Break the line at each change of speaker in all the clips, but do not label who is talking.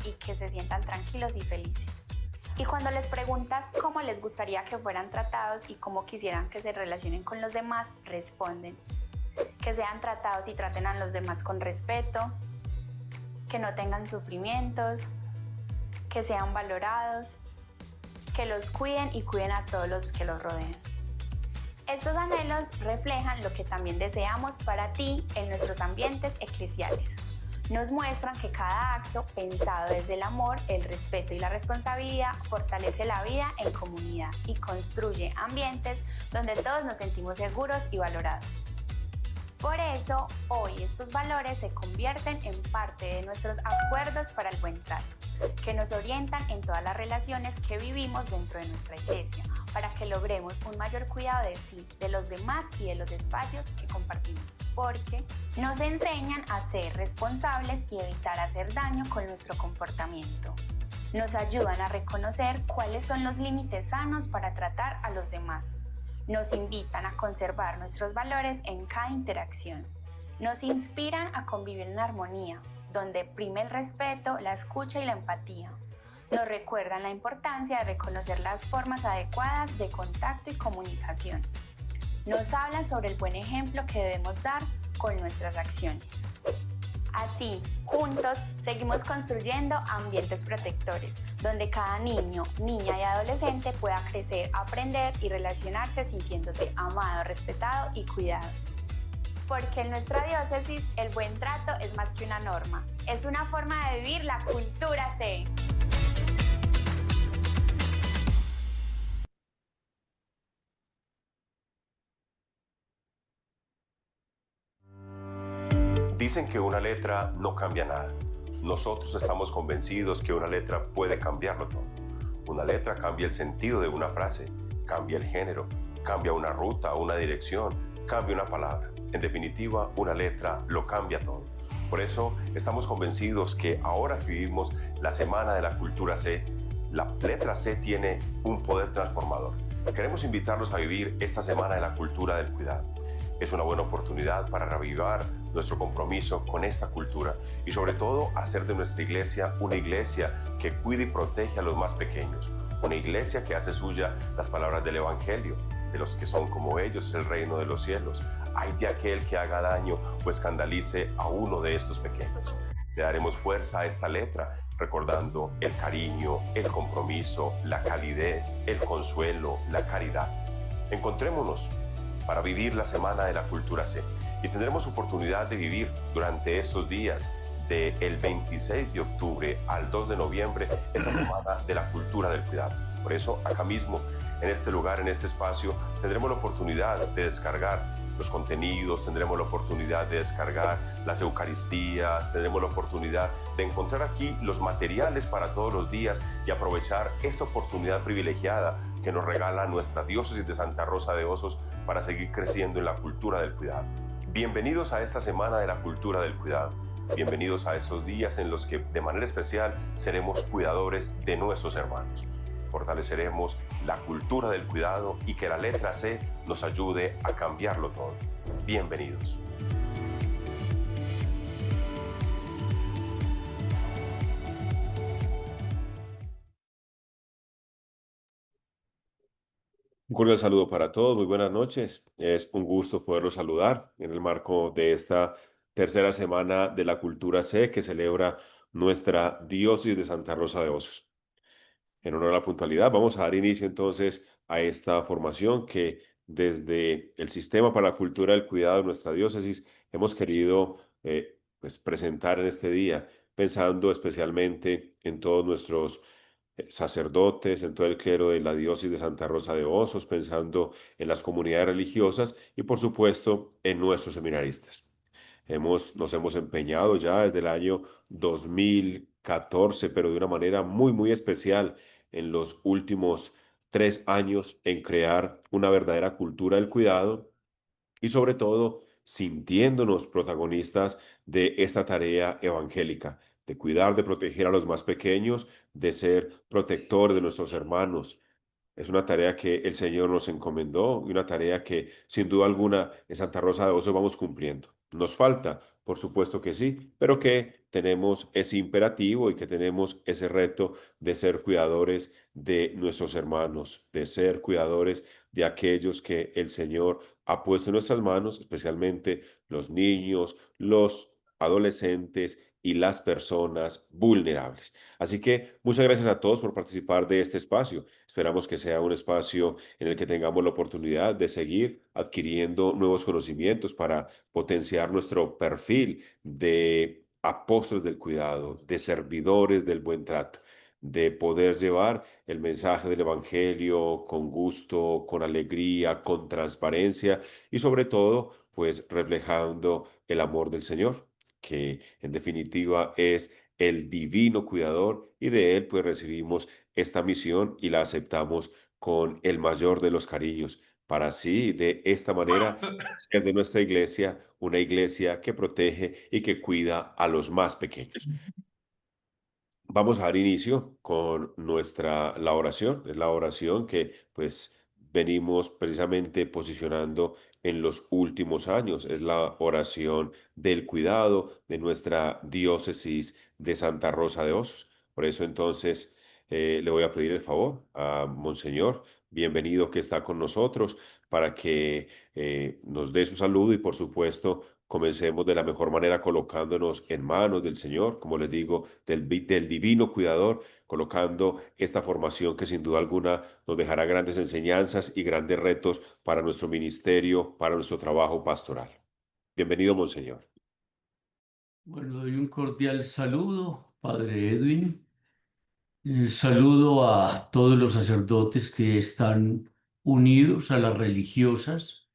y que se sientan tranquilos y felices. Y cuando les preguntas cómo les gustaría que fueran tratados y cómo quisieran que se relacionen con los demás, responden que sean tratados y traten a los demás con respeto, que no tengan sufrimientos, que sean valorados, que los cuiden y cuiden a todos los que los rodean. Estos anhelos reflejan lo que también deseamos para ti en nuestros ambientes eclesiales. Nos muestran que cada acto pensado desde el amor, el respeto y la responsabilidad fortalece la vida en comunidad y construye ambientes donde todos nos sentimos seguros y valorados. Por eso, hoy estos valores se convierten en parte de nuestros acuerdos para el buen trato, que nos orientan en todas las relaciones que vivimos dentro de nuestra iglesia, para que logremos un mayor cuidado de sí, de los demás y de los espacios que compartimos, porque nos enseñan a ser responsables y evitar hacer daño con nuestro comportamiento. Nos ayudan a reconocer cuáles son los límites sanos para tratar a los demás. Nos invitan a conservar nuestros valores en cada interacción. Nos inspiran a convivir en armonía, donde prime el respeto, la escucha y la empatía. Nos recuerdan la importancia de reconocer las formas adecuadas de contacto y comunicación. Nos hablan sobre el buen ejemplo que debemos dar con nuestras acciones. Así, juntos, seguimos construyendo ambientes protectores, donde cada niño, niña y adolescente pueda crecer, aprender y relacionarse sintiéndose amado, respetado y cuidado. Porque en nuestra diócesis el buen trato es más que una norma, es una forma de vivir la cultura C.
Dicen que una letra no cambia nada. Nosotros estamos convencidos que una letra puede cambiarlo todo. Una letra cambia el sentido de una frase, cambia el género, cambia una ruta, una dirección, cambia una palabra. En definitiva, una letra lo cambia todo. Por eso estamos convencidos que ahora que vivimos la Semana de la Cultura C, la letra C tiene un poder transformador. Queremos invitarlos a vivir esta Semana de la Cultura del Cuidado. Es una buena oportunidad para reavivar nuestro compromiso con esta cultura y sobre todo hacer de nuestra iglesia una iglesia que cuide y protege a los más pequeños, una iglesia que hace suya las palabras del Evangelio, de los que son como ellos es el reino de los cielos. Ay de aquel que haga daño o escandalice a uno de estos pequeños. Le daremos fuerza a esta letra, recordando el cariño, el compromiso, la calidez, el consuelo, la caridad. Encontrémonos para vivir la Semana de la Cultura C y tendremos oportunidad de vivir durante estos días del 26 de octubre al 2 de noviembre esa Semana de la Cultura del Cuidado. Por eso, acá mismo, en este lugar, en este espacio, tendremos la oportunidad de descargar los contenidos, tendremos la oportunidad de descargar las Eucaristías, tendremos la oportunidad de encontrar aquí los materiales para todos los días y aprovechar esta oportunidad privilegiada que nos regala nuestra diócesis de Santa Rosa de Osos para seguir creciendo en la cultura del cuidado. Bienvenidos a esta Semana de la Cultura del Cuidado. Bienvenidos a esos días en los que de manera especial seremos cuidadores de nuestros hermanos. Fortaleceremos la cultura del cuidado y que la letra C nos ayude a cambiarlo todo. Bienvenidos. Un cordial saludo para todos, muy buenas noches. Es un gusto poderlos saludar en el marco de esta tercera semana de la Cultura C que celebra nuestra diócesis de Santa Rosa de Osos. En honor a la puntualidad, vamos a dar inicio entonces a esta formación que desde el Sistema para la Cultura del Cuidado de nuestra diócesis hemos querido presentar en este día, pensando especialmente en todos nuestros sacerdotes, en todo el clero de la diócesis de Santa Rosa de Osos, pensando en las comunidades religiosas y por supuesto en nuestros seminaristas. Nos hemos empeñado ya desde el año 2014, pero de una manera muy especial en los últimos 3 años en crear una verdadera cultura del cuidado y sobre todo sintiéndonos protagonistas de esta tarea evangélica, de cuidar, de proteger a los más pequeños, de ser protector de nuestros hermanos. Es una tarea que el Señor nos encomendó y una tarea que sin duda alguna en Santa Rosa de Osos vamos cumpliendo. Nos falta por supuesto que sí, pero que tenemos ese imperativo y que tenemos ese reto de ser cuidadores de nuestros hermanos, de ser cuidadores de aquellos que el Señor ha puesto en nuestras manos, especialmente los niños, los adolescentes y las personas vulnerables. Así que muchas gracias a todos por participar de este espacio. Esperamos que sea un espacio en el que tengamos la oportunidad de seguir adquiriendo nuevos conocimientos para potenciar nuestro perfil de apóstoles del cuidado, de servidores del buen trato, de poder llevar el mensaje del Evangelio con gusto, con alegría, con transparencia y sobre todo, pues reflejando el amor del Señor, que en definitiva es el divino cuidador y de él pues recibimos esta misión y la aceptamos con el mayor de los cariños para así de esta manera hacer de nuestra iglesia una iglesia que protege y que cuida a los más pequeños. Vamos a dar inicio con la oración. Es la oración que pues venimos precisamente posicionando en los últimos años. Es la oración del cuidado de nuestra diócesis de Santa Rosa de Osos. Por eso entonces le voy a pedir el favor a Monseñor, bienvenido que está con nosotros, para que nos dé su saludo y por supuesto comencemos de la mejor manera colocándonos en manos del Señor, como les digo, del divino cuidador, colocando esta formación que sin duda alguna nos dejará grandes enseñanzas y grandes retos para nuestro ministerio, para nuestro trabajo pastoral. Bienvenido, Monseñor.
Bueno, doy un cordial saludo, Padre Edwin. Saludo a todos los sacerdotes que están unidos, a las religiosas,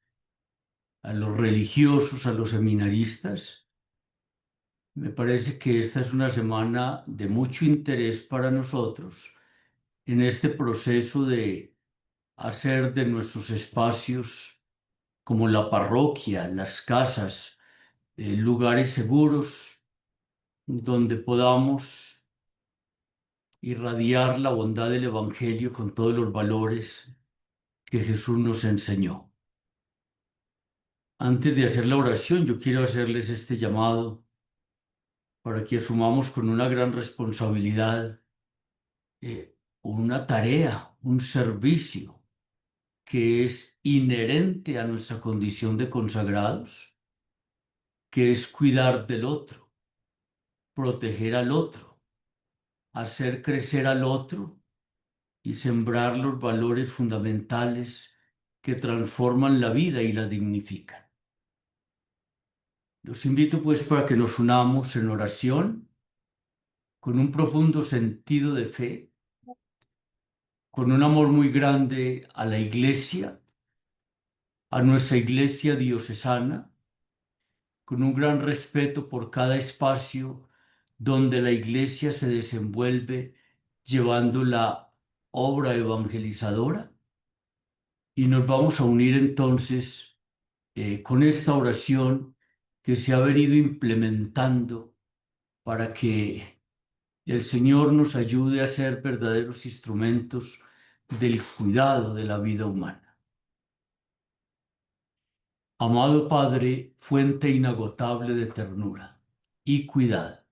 a los religiosos, a los seminaristas. Me parece que esta es una semana de mucho interés para nosotros en este proceso de hacer de nuestros espacios como la parroquia, las casas, lugares seguros donde podamos irradiar la bondad del Evangelio con todos los valores que Jesús nos enseñó. Antes de hacer la oración, yo quiero hacerles este llamado para que asumamos con una gran responsabilidad una tarea, un servicio que es inherente a nuestra condición de consagrados, que es cuidar del otro, proteger al otro, hacer crecer al otro y sembrar los valores fundamentales que transforman la vida y la dignifican. Los invito pues para que nos unamos en oración con un profundo sentido de fe, con un amor muy grande a la Iglesia, a nuestra Iglesia diocesana, con un gran respeto por cada espacio donde la Iglesia se desenvuelve llevando la obra evangelizadora. Y nos vamos a unir entonces con esta oración que se ha venido implementando para que el Señor nos ayude a ser verdaderos instrumentos del cuidado de la vida humana. Amado Padre, fuente inagotable de ternura y cuidado,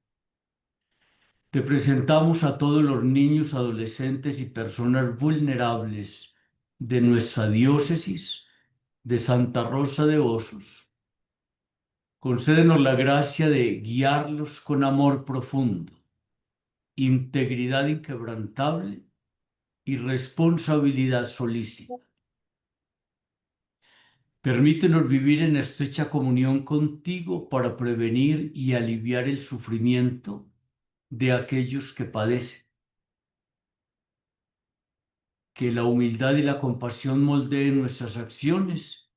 te presentamos a todos los niños, adolescentes y personas vulnerables de nuestra diócesis de Santa Rosa de Osos. Concédenos la gracia de guiarlos con amor profundo, integridad inquebrantable y responsabilidad solícita. Permítenos vivir en estrecha comunión contigo para prevenir y aliviar el sufrimiento de aquellos que padecen. Que la humildad y la compasión moldeen nuestras acciones,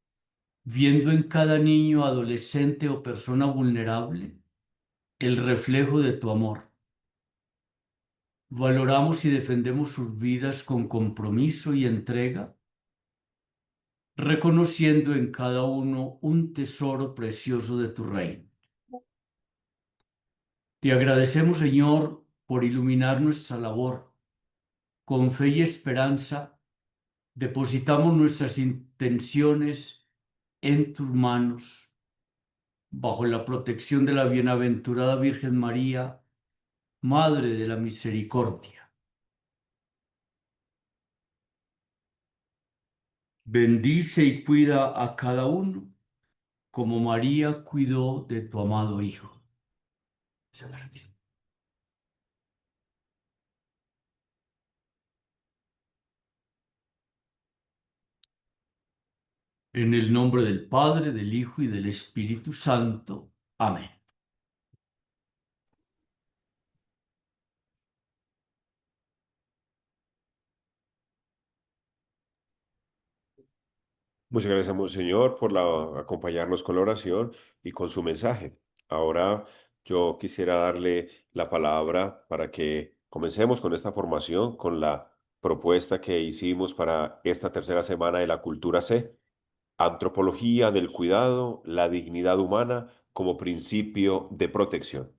viendo en cada niño, adolescente o persona vulnerable el reflejo de tu amor. Valoramos y defendemos sus vidas con compromiso y entrega, reconociendo en cada uno un tesoro precioso de tu reino. Te agradecemos, Señor, por iluminar nuestra labor. Con fe y esperanza, depositamos nuestras intenciones en tus manos bajo la protección de la bienaventurada Virgen María, Madre de la Misericordia. Bendice y cuida a cada uno, como María cuidó de tu amado Hijo. Esa oración. En el nombre del Padre, del Hijo y del Espíritu Santo. Amén.
Muchas gracias, Monseñor, por acompañarnos con la oración y con su mensaje. Ahora yo quisiera darle la palabra para que comencemos con esta formación, con la propuesta que hicimos para esta tercera semana de la Cultura C, Antropología del Cuidado, la dignidad humana como principio de protección.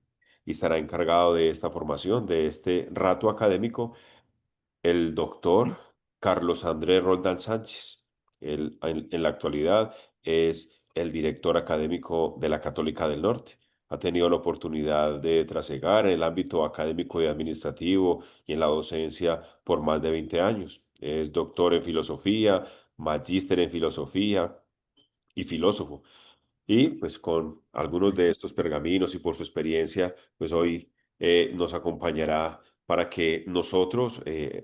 Y estará encargado de esta formación, de este rato académico, el doctor Carlos Andrés Roldán Sánchez. Él, en la actualidad es el director académico de la Católica del Norte. Ha tenido la oportunidad de trasegar en el ámbito académico y administrativo y en la docencia por más de 20 años. Es doctor en filosofía, magíster en filosofía y filósofo. Y pues con algunos de estos pergaminos y por su experiencia, pues hoy nos acompañará para que nosotros,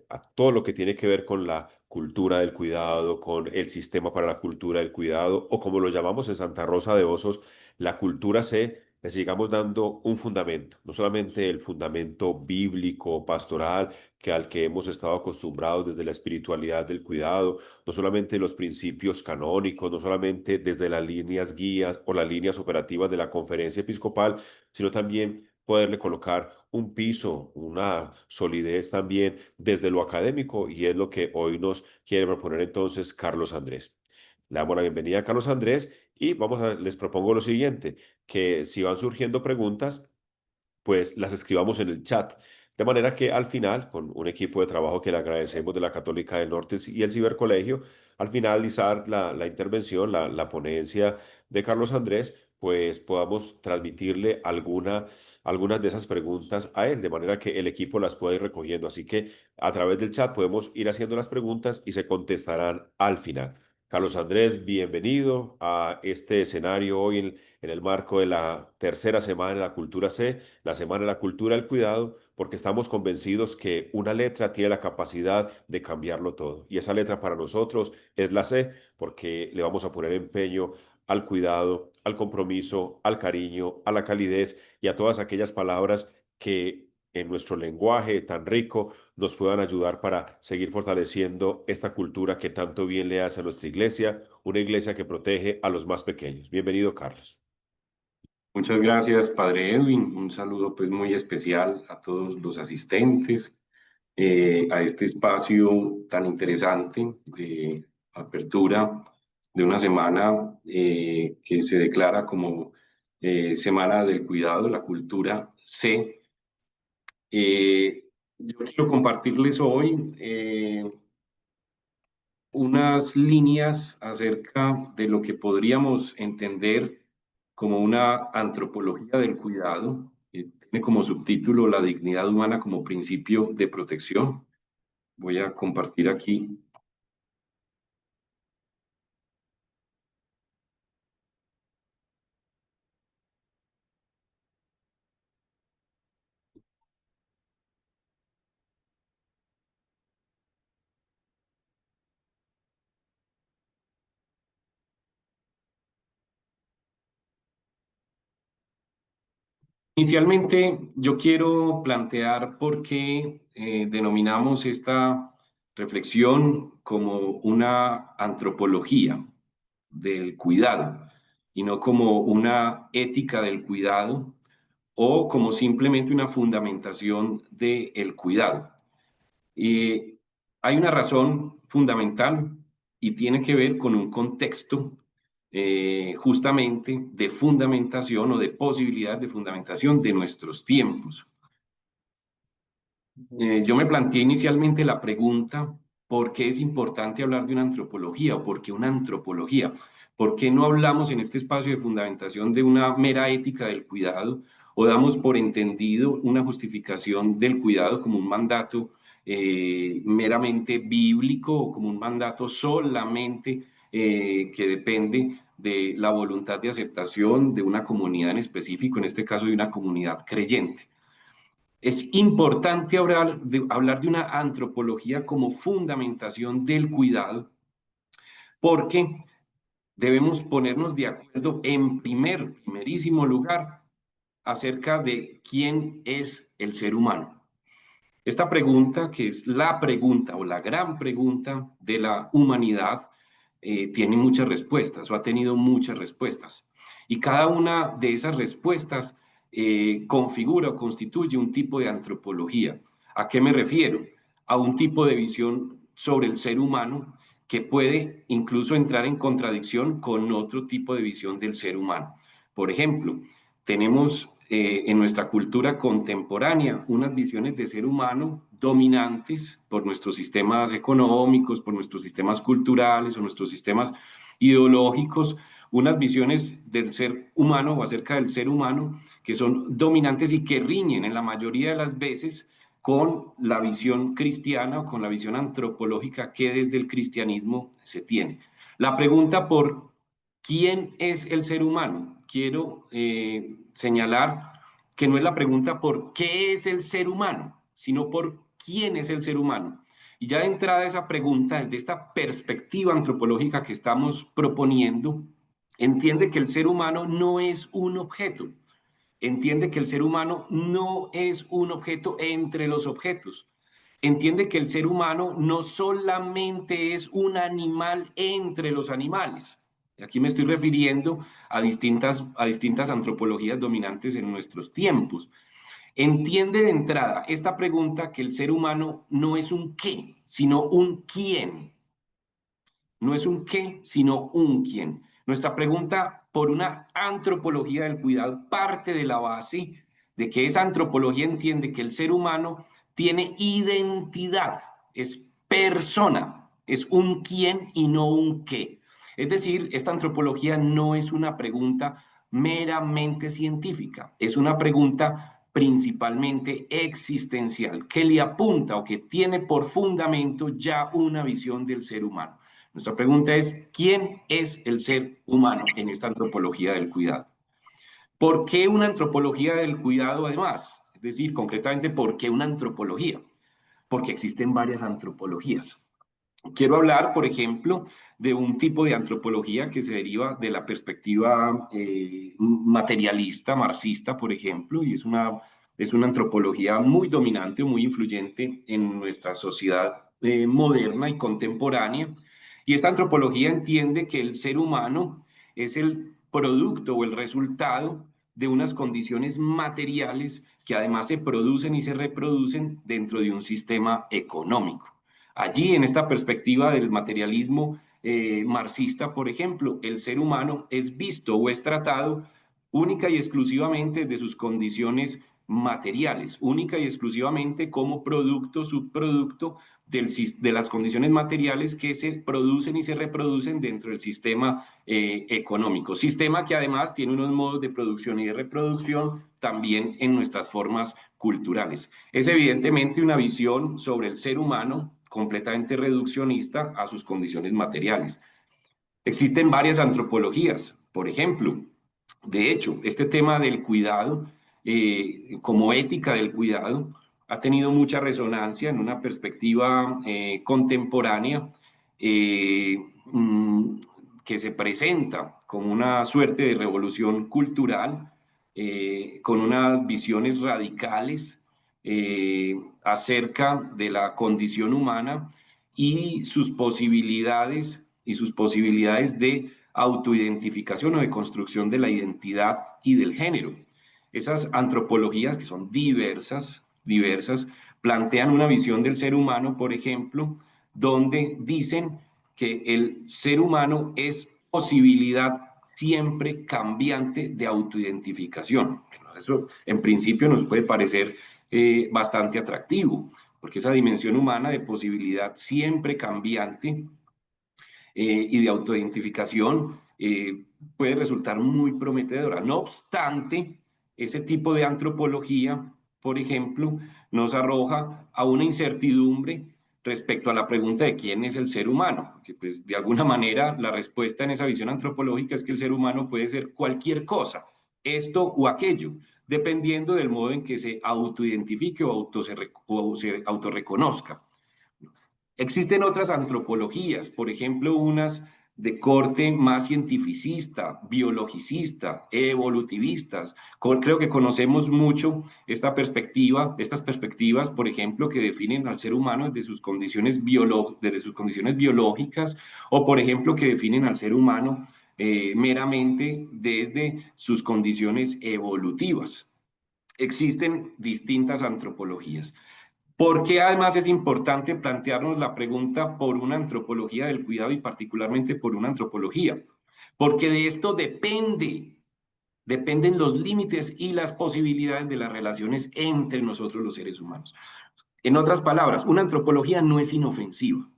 a todo lo que tiene que ver con la cultura del cuidado, con el sistema para la cultura del cuidado, o como lo llamamos en Santa Rosa de Osos, la cultura C, le sigamos dando un fundamento, no solamente el fundamento bíblico, pastoral, que al que hemos estado acostumbrados desde la espiritualidad del cuidado, no solamente los principios canónicos, no solamente desde las líneas guías o las líneas operativas de la conferencia episcopal, sino también poderle colocar un piso, una solidez también desde lo académico, y es lo que hoy nos quiere proponer entonces Carlos Andrés. Le damos la bienvenida a Carlos Andrés y les propongo lo siguiente, que si van surgiendo preguntas, pues las escribamos en el chat. De manera que al final, con un equipo de trabajo que le agradecemos de la Católica del Norte y el Cibercolegio, al finalizar la intervención, la ponencia de Carlos Andrés, pues podamos transmitirle algunas de esas preguntas a él, de manera que el equipo las pueda ir recogiendo. Así que a través del chat podemos ir haciendo las preguntas y se contestarán al final. Carlos Andrés, bienvenido a este escenario hoy en el marco de la tercera semana de la Cultura C, la Semana de la Cultura del Cuidado, porque estamos convencidos que una letra tiene la capacidad de cambiarlo todo. Y esa letra para nosotros es la C, porque le vamos a poner empeño al cuidado, al compromiso, al cariño, a la calidez y a todas aquellas palabras que en nuestro lenguaje tan rico nos puedan ayudar para seguir fortaleciendo esta cultura que tanto bien le hace a nuestra iglesia, una iglesia que protege a los más pequeños. Bienvenido, Carlos.
Muchas gracias, Padre Edwin. Un saludo pues muy especial a todos los asistentes a este espacio tan interesante de apertura de una semana que se declara como Semana del Cuidado, la Cultura C. Yo quiero compartirles hoy unas líneas acerca de lo que podríamos entender como una antropología del cuidado, que tiene como subtítulo la dignidad humana como principio de protección. Voy a compartir aquí. Inicialmente, yo quiero plantear por qué denominamos esta reflexión como una antropología del cuidado y no como una ética del cuidado o como simplemente una fundamentación del cuidado. Hay una razón fundamental y tiene que ver con un contexto justamente de fundamentación o de posibilidad de fundamentación de nuestros tiempos. Yo me planteé inicialmente la pregunta, ¿por qué es importante hablar de una antropología o por qué una antropología? ¿Por qué no hablamos en este espacio de fundamentación de una mera ética del cuidado o damos por entendido una justificación del cuidado como un mandato meramente bíblico o como un mandato solamente que depende de la voluntad de aceptación de una comunidad en específico, en este caso de una comunidad creyente? Es importante hablar de una antropología como fundamentación del cuidado, porque debemos ponernos de acuerdo en primerísimo lugar acerca de quién es el ser humano. Esta pregunta, que es la pregunta o la gran pregunta de la humanidad, tiene muchas respuestas o ha tenido muchas respuestas. Y cada una de esas respuestas configura o constituye un tipo de antropología. ¿A qué me refiero? A un tipo de visión sobre el ser humano que puede incluso entrar en contradicción con otro tipo de visión del ser humano. Por ejemplo, tenemos en nuestra cultura contemporánea unas visiones de ser humano dominantes por nuestros sistemas económicos, por nuestros sistemas culturales o nuestros sistemas ideológicos, unas visiones del ser humano o acerca del ser humano que son dominantes y que riñen en la mayoría de las veces con la visión cristiana o con la visión antropológica que desde el cristianismo se tiene. La pregunta por quién es el ser humano, quiero señalar que no es la pregunta por qué es el ser humano, sino por quién es el ser humano. Y ya de entrada esa pregunta, desde esta perspectiva antropológica que estamos proponiendo, entiende que el ser humano no es un objeto. Entiende que el ser humano no es un objeto entre los objetos. Entiende que el ser humano no solamente es un animal entre los animales. Y aquí me estoy refiriendo a distintas antropologías dominantes en nuestros tiempos. Entiende de entrada esta pregunta que el ser humano no es un qué, sino un quién. No es un qué, sino un quién. Nuestra pregunta por una antropología del cuidado parte de la base de que esa antropología entiende que el ser humano tiene identidad, es persona, es un quién y no un qué. Es decir, esta antropología no es una pregunta meramente científica, es una pregunta principalmente existencial, que le apunta o que tiene por fundamento ya una visión del ser humano. Nuestra pregunta es, ¿quién es el ser humano en esta antropología del cuidado? ¿Por qué una antropología del cuidado además? Es decir, concretamente, ¿por qué una antropología? Porque existen varias antropologías. Quiero hablar, por ejemplo, de un tipo de antropología que se deriva de la perspectiva materialista, marxista, por ejemplo, y es una antropología muy dominante, muy influyente en nuestra sociedad moderna y contemporánea. Y esta antropología entiende que el ser humano es el producto o el resultado de unas condiciones materiales que además se producen y se reproducen dentro de un sistema económico. Allí, en esta perspectiva del materialismo marxista, por ejemplo, el ser humano es visto o es tratado única y exclusivamente de sus condiciones materiales, única y exclusivamente como producto, subproducto de las condiciones materiales que se producen y se reproducen dentro del sistema económico. Sistema que además tiene unos modos de producción y de reproducción también en nuestras formas culturales. Es evidentemente una visión sobre el ser humano completamente reduccionista a sus condiciones materiales. Existen varias antropologías, por ejemplo, de hecho, este tema del cuidado, como ética del cuidado, ha tenido mucha resonancia en una perspectiva contemporánea que se presenta como una suerte de revolución cultural, con unas visiones radicales acerca de la condición humana y sus posibilidades de autoidentificación o de construcción de la identidad y del género. Esas antropologías, que son diversas, plantean una visión del ser humano, por ejemplo, donde dicen que el ser humano es posibilidad siempre cambiante de autoidentificación. Eso en principio nos puede parecer bastante atractivo, porque esa dimensión humana de posibilidad siempre cambiante y de autoidentificación puede resultar muy prometedora. No obstante, ese tipo de antropología, por ejemplo, nos arroja a una incertidumbre respecto a la pregunta de quién es el ser humano, que pues de alguna manera la respuesta en esa visión antropológica es que el ser humano puede ser cualquier cosa, esto o aquello, dependiendo del modo en que se autoidentifique o se autorreconozca. Existen otras antropologías, por ejemplo, unas de corte más cientificista, biologicista, evolutivistas. Creo que conocemos mucho estas perspectivas, por ejemplo, que definen al ser humano desde sus condiciones biológicas, o por ejemplo, que definen al ser humano meramente desde sus condiciones evolutivas. Existen distintas antropologías. ¿Por qué además es importante plantearnos la pregunta por una antropología del cuidado y particularmente por una antropología? Porque de esto dependen los límites y las posibilidades de las relaciones entre nosotros los seres humanos. En otras palabras, una antropología no es inofensiva.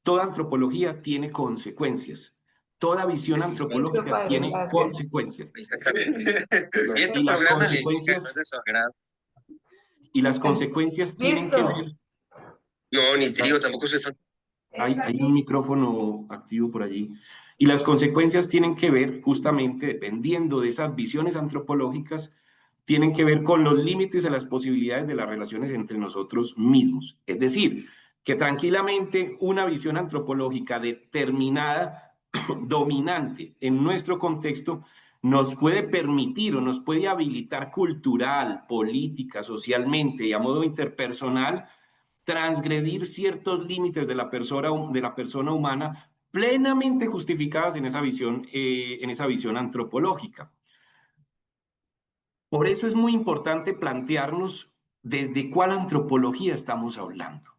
Toda antropología tiene consecuencias. Toda visión antropológica tiene consecuencias.
Exactamente.
Y las consecuencias tienen que ver.
No, ni te digo, tampoco soy fan.
Hay un micrófono activo por allí. Y las consecuencias tienen que ver, justamente, dependiendo de esas visiones antropológicas, tienen que ver con los límites de las posibilidades de las relaciones entre nosotros mismos. Es decir, que tranquilamente una visión antropológica determinada, dominante en nuestro contexto, nos puede permitir o nos puede habilitar cultural, política, socialmente y a modo interpersonal, transgredir ciertos límites de la persona humana plenamente justificadas en esa visión antropológica. Por eso es muy importante plantearnos desde cuál antropología estamos hablando.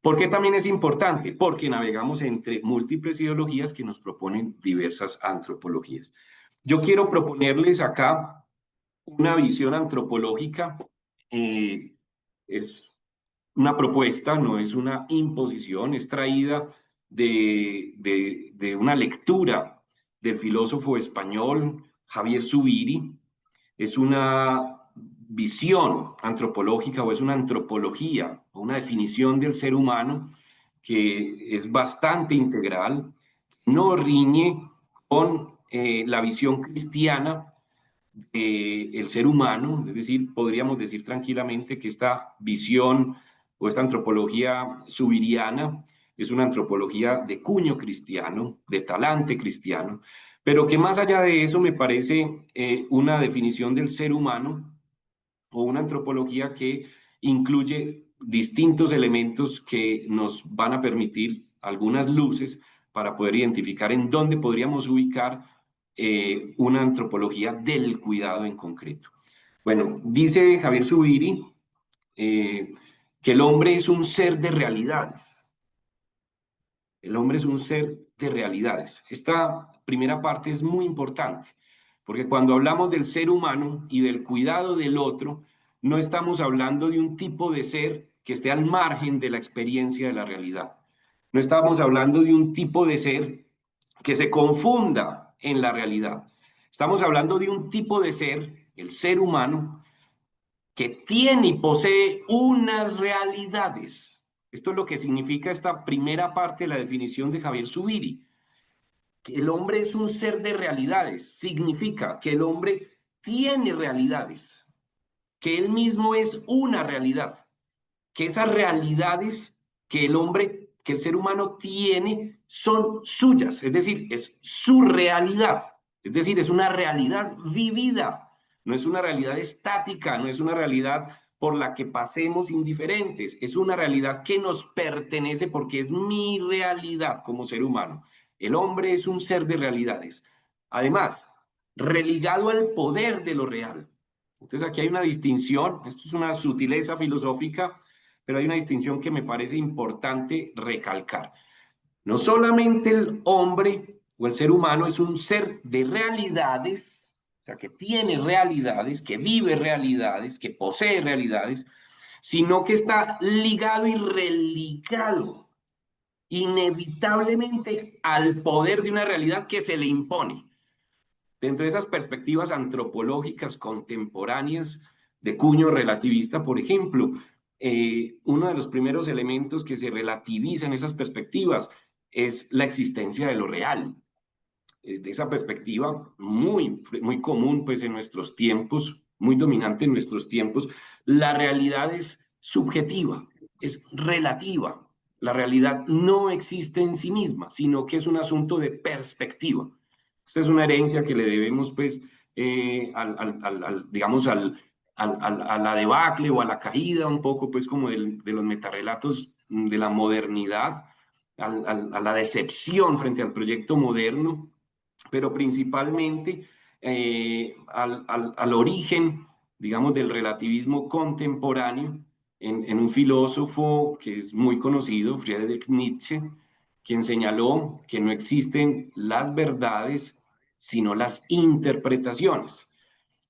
¿Por qué también es importante? Porque navegamos entre múltiples ideologías que nos proponen diversas antropologías. Yo quiero proponerles acá una visión antropológica. Es una propuesta, no es una imposición, es traída de una lectura del filósofo español Javier Zubiri. Es una visión antropológica o es una antropología o una definición del ser humano que es bastante integral, no riñe con la visión cristiana del ser humano, es decir, podríamos decir tranquilamente que esta visión o esta antropología zubiriana es una antropología de cuño cristiano, de talante cristiano, pero que más allá de eso me parece una definición del ser humano o una antropología que incluye distintos elementos que nos van a permitir algunas luces para poder identificar en dónde podríamos ubicar una antropología del cuidado en concreto. Bueno, dice Javier Zubiri que el hombre es un ser de realidades. El hombre es un ser de realidades. Esta primera parte es muy importante, porque cuando hablamos del ser humano y del cuidado del otro, no estamos hablando de un tipo de ser que esté al margen de la experiencia de la realidad. No estamos hablando de un tipo de ser que se confunda en la realidad. Estamos hablando de un tipo de ser, el ser humano, que tiene y posee unas realidades. Esto es lo que significa esta primera parte de la definición de Javier Zubiri. Que el hombre es un ser de realidades. Significa que el hombre tiene realidades, que él mismo es una realidad, que esas realidades que el ser humano tiene son suyas, es decir, es su realidad, es decir, es una realidad vivida, no es una realidad estática, no es una realidad por la que pasemos indiferentes, es una realidad que nos pertenece porque es mi realidad como ser humano. El hombre es un ser de realidades. Además, religado al poder de lo real. Entonces aquí hay una distinción, esto es una sutileza filosófica, pero hay una distinción que me parece importante recalcar. No solamente el hombre o el ser humano es un ser de realidades, o sea, que tiene realidades, que vive realidades, que posee realidades, sino que está ligado y religado inevitablemente al poder de una realidad que se le impone. Dentro de esas perspectivas antropológicas contemporáneas de cuño relativista, por ejemplo, uno de los primeros elementos que se relativiza en esas perspectivas es la existencia de lo real. De esa perspectiva muy, muy común pues en nuestros tiempos, muy dominante en nuestros tiempos, la realidad es subjetiva, es relativa. La realidad no existe en sí misma, sino que es un asunto de perspectiva. Esta es una herencia que le debemos pues digamos a la debacle o a la caída un poco pues como de los metarrelatos de la modernidad, a la decepción frente al proyecto moderno, pero principalmente al origen, digamos, del relativismo contemporáneo en un filósofo que es muy conocido, Friedrich Nietzsche, quien señaló que no existen las verdades, sino las interpretaciones,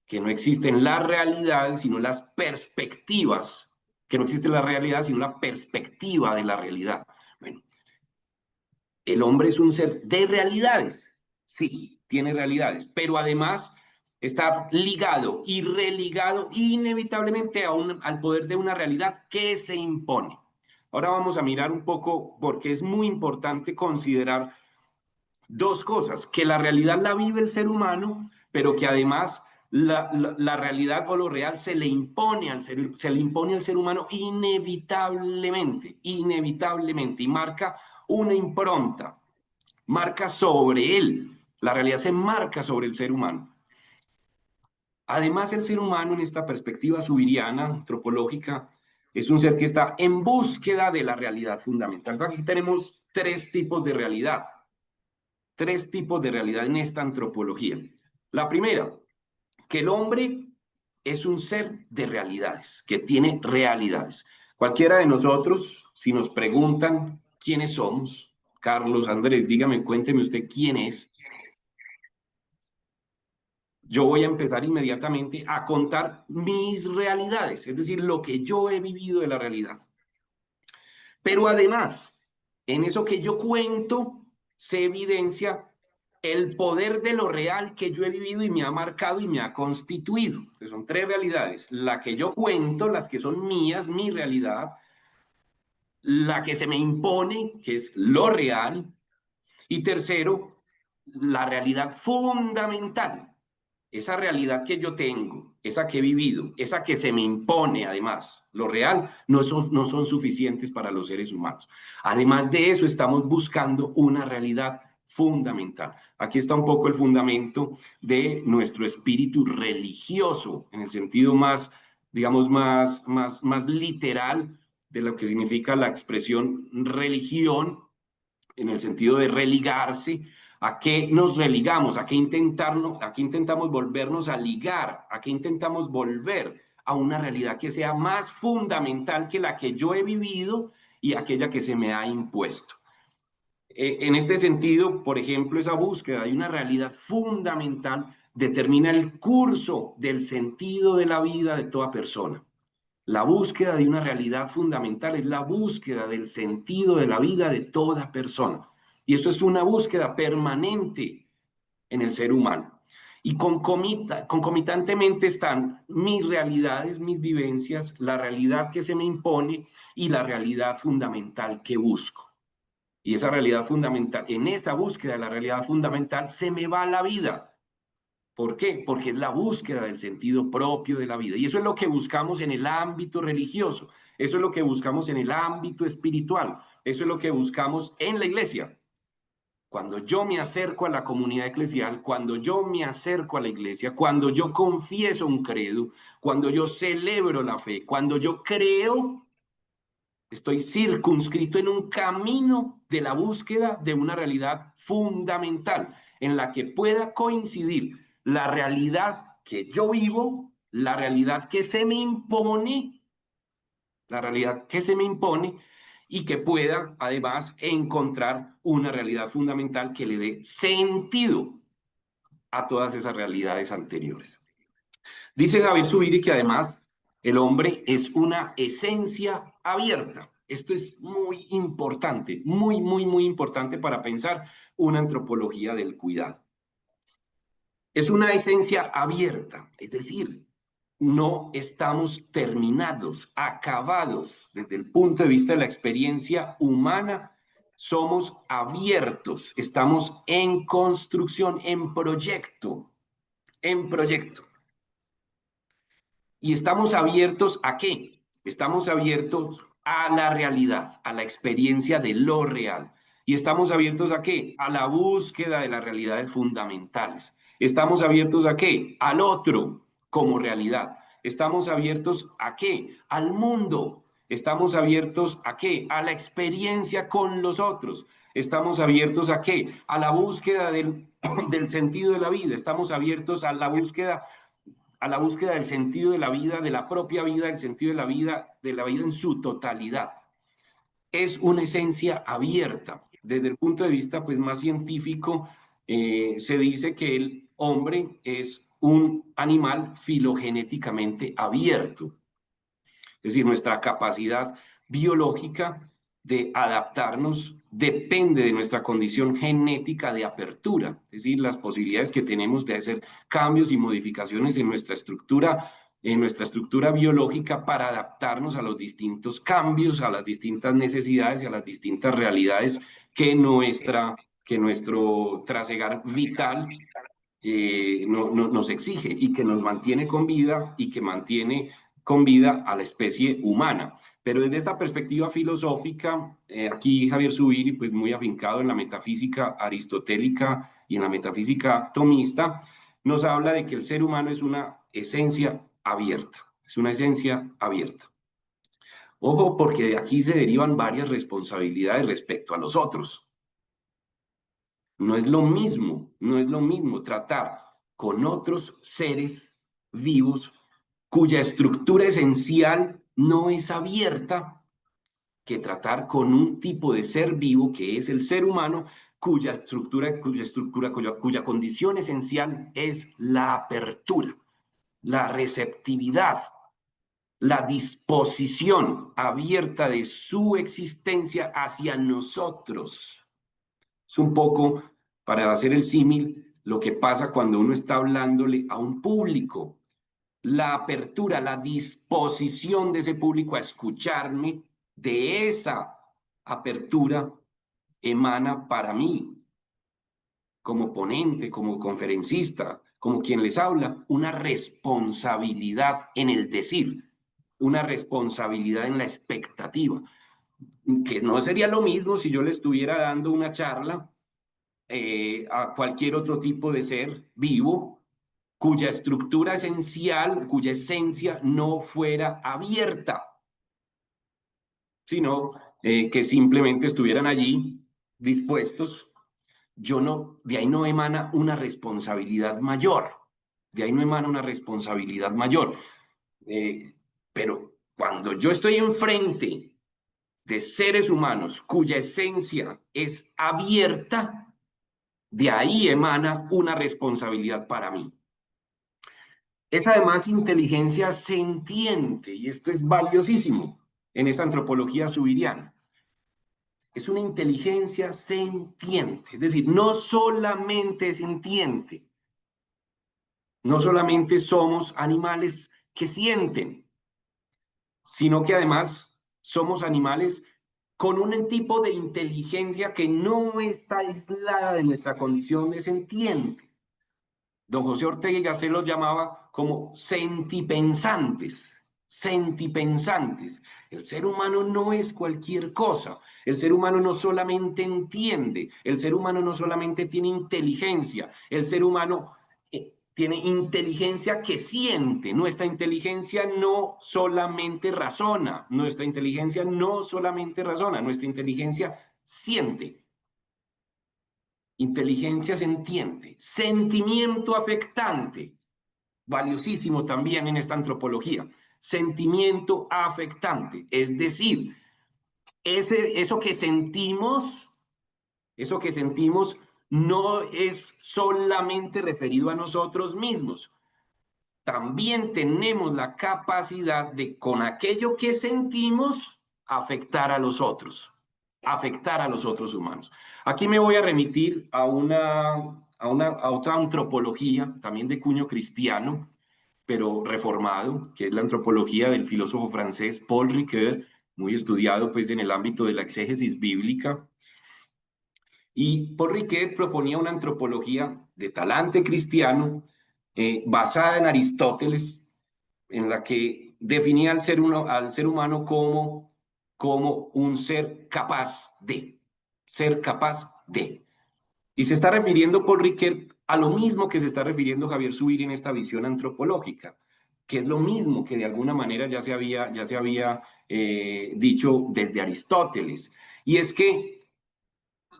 que no existen las realidades, sino las perspectivas, que no existe la realidad, sino la perspectiva de la realidad. Bueno, el hombre es un ser de realidades, sí, tiene realidades, pero además está ligado y religado inevitablemente al poder de una realidad que se impone. Ahora vamos a mirar un poco, porque es muy importante considerar dos cosas: que la realidad la vive el ser humano, pero que además la realidad o lo real se le impone al ser humano inevitablemente, y marca una impronta, marca sobre él. La realidad se marca sobre el ser humano. Además, el ser humano, en esta perspectiva subiriana, antropológica, es un ser que está en búsqueda de la realidad fundamental. Aquí tenemos tres tipos de realidad en esta antropología. La primera, que el hombre es un ser de realidades, que tiene realidades. Cualquiera de nosotros, si nos preguntan quiénes somos, Carlos, Andrés, dígame, cuénteme usted quién es. Yo voy a empezar inmediatamente a contar mis realidades, es decir, lo que yo he vivido de la realidad. Pero además, en eso que yo cuento, se evidencia el poder de lo real que yo he vivido y me ha marcado y me ha constituido. Entonces, son tres realidades: la que yo cuento, las que son mías, mi realidad; la que se me impone, que es lo real; y tercero, la realidad fundamental, esa realidad que yo tengo, esa que he vivido, esa que se me impone. Además, lo real no son suficientes para los seres humanos. Además de eso, estamos buscando una realidad fundamental. Aquí está un poco el fundamento de nuestro espíritu religioso, en el sentido más, digamos, más literal de lo que significa la expresión religión, en el sentido de religarse. ¿A qué nos religamos? ¿A qué intentamos volvernos a ligar? ¿A qué intentamos volver? A una realidad que sea más fundamental que la que yo he vivido y aquella que se me ha impuesto. En este sentido, por ejemplo, esa búsqueda de una realidad fundamental determina el curso del sentido de la vida de toda persona. La búsqueda de una realidad fundamental es la búsqueda del sentido de la vida de toda persona. Y eso es una búsqueda permanente en el ser humano. Y concomitantemente están mis realidades, mis vivencias, la realidad que se me impone y la realidad fundamental que busco. Y esa realidad fundamental, en esa búsqueda de la realidad fundamental, se me va la vida. ¿Por qué? Porque es la búsqueda del sentido propio de la vida. Y eso es lo que buscamos en el ámbito religioso, eso es lo que buscamos en el ámbito espiritual, eso es lo que buscamos en la iglesia. Cuando yo me acerco a la comunidad eclesial, cuando yo me acerco a la iglesia, cuando yo confieso un credo, cuando yo celebro la fe, cuando yo creo, estoy circunscrito en un camino de la búsqueda de una realidad fundamental en la que pueda coincidir la realidad que yo vivo, la realidad que se me impone, y que pueda además encontrar una realidad fundamental que le dé sentido a todas esas realidades anteriores. Dice David Zubiri que además el hombre es una esencia abierta. Esto es muy importante, muy, muy, muy importante para pensar una antropología del cuidado. Es una esencia abierta, es decir, no estamos terminados, acabados desde el punto de vista de la experiencia humana. Somos abiertos, estamos en construcción, en proyecto, en proyecto. ¿Y estamos abiertos a qué? Estamos abiertos a la realidad, a la experiencia de lo real. ¿Y estamos abiertos a qué? A la búsqueda de las realidades fundamentales. ¿Estamos abiertos a qué? Al otro como realidad. ¿Estamos abiertos a qué? Al mundo. ¿Estamos abiertos a qué? A la experiencia con los otros. ¿Estamos abiertos a qué? A la búsqueda del sentido de la vida. ¿Estamos abiertos a la búsqueda del sentido de la vida, de la propia vida, del sentido de la vida en su totalidad? Es una esencia abierta. Desde el punto de vista pues, más científico, se dice que el hombre es un animal filogenéticamente abierto. Es decir, nuestra capacidad biológica de adaptarnos depende de nuestra condición genética de apertura, es decir, las posibilidades que tenemos de hacer cambios y modificaciones en nuestra estructura biológica para adaptarnos a los distintos cambios, a las distintas necesidades y a las distintas realidades que nuestro trasegar vital nos exige y que nos mantiene con vida y que mantiene con vida a la especie humana. Pero desde esta perspectiva filosófica, aquí Javier Zubiri, pues muy afincado en la metafísica aristotélica y en la metafísica tomista, nos habla de que el ser humano es una esencia abierta, es una esencia abierta. Ojo, porque de aquí se derivan varias responsabilidades respecto a los otros. No es lo mismo tratar con otros seres vivos cuya estructura esencial no es abierta que tratar con un tipo de ser vivo que es el ser humano cuya condición esencial es la apertura, la receptividad, la disposición abierta de su existencia hacia nosotros. Es un poco, para hacer el símil, lo que pasa cuando uno está hablándole a un público. La apertura, la disposición de ese público a escucharme, de esa apertura emana para mí, como ponente, como conferencista, como quien les habla, una responsabilidad en el decir, una responsabilidad en la expectativa, que no sería lo mismo si yo le estuviera dando una charla a cualquier otro tipo de ser vivo cuya estructura esencial, cuya esencia no fuera abierta, sino que simplemente estuvieran allí dispuestos. De ahí no emana una responsabilidad mayor, de ahí no emana una responsabilidad mayor. Pero cuando yo estoy enfrente de seres humanos cuya esencia es abierta, de ahí emana una responsabilidad para mí. Es además inteligencia sentiente, y esto es valiosísimo en esta antropología zubiriana. Es una inteligencia sentiente, es decir, no solamente sintiente, no solamente somos animales que sienten, sino que además somos animales con un tipo de inteligencia que no está aislada de nuestra condición de sentiente. Don José Ortega y Gasset los llamaba como sentipensantes, sentipensantes. El ser humano no es cualquier cosa. El ser humano no solamente entiende, el ser humano no solamente tiene inteligencia, el ser humano tiene inteligencia que siente. Nuestra inteligencia no solamente razona, nuestra inteligencia siente. Inteligencia sentiente, sentimiento afectante, valiosísimo también en esta antropología, sentimiento afectante, es decir, eso que sentimos no es solamente referido a nosotros mismos, también tenemos la capacidad de, con aquello que sentimos, afectar a los otros humanos. Aquí me voy a remitir a otra antropología, también de cuño cristiano, pero reformado, que es la antropología del filósofo francés Paul Ricoeur, muy estudiado pues en el ámbito de la exégesis bíblica. Y Paul Ricoeur proponía una antropología de talante cristiano, basada en Aristóteles, en la que definía al ser humano como un ser capaz de. Y se está refiriendo Paul Ricoeur a lo mismo que se está refiriendo Javier Zubiri en esta visión antropológica, que es lo mismo que de alguna manera ya se había dicho desde Aristóteles. Y es que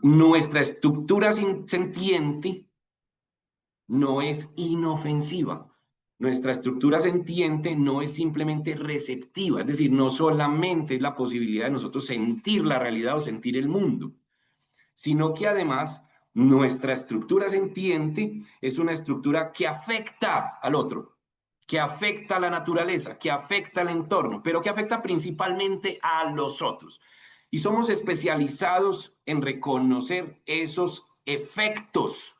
nuestra estructura sentiente no es inofensiva. Nuestra estructura sentiente no es simplemente receptiva, es decir, no solamente es la posibilidad de nosotros sentir la realidad o sentir el mundo, sino que además nuestra estructura sentiente es una estructura que afecta al otro, que afecta a la naturaleza, que afecta al entorno, pero que afecta principalmente a los otros. Y somos especializados en reconocer esos efectos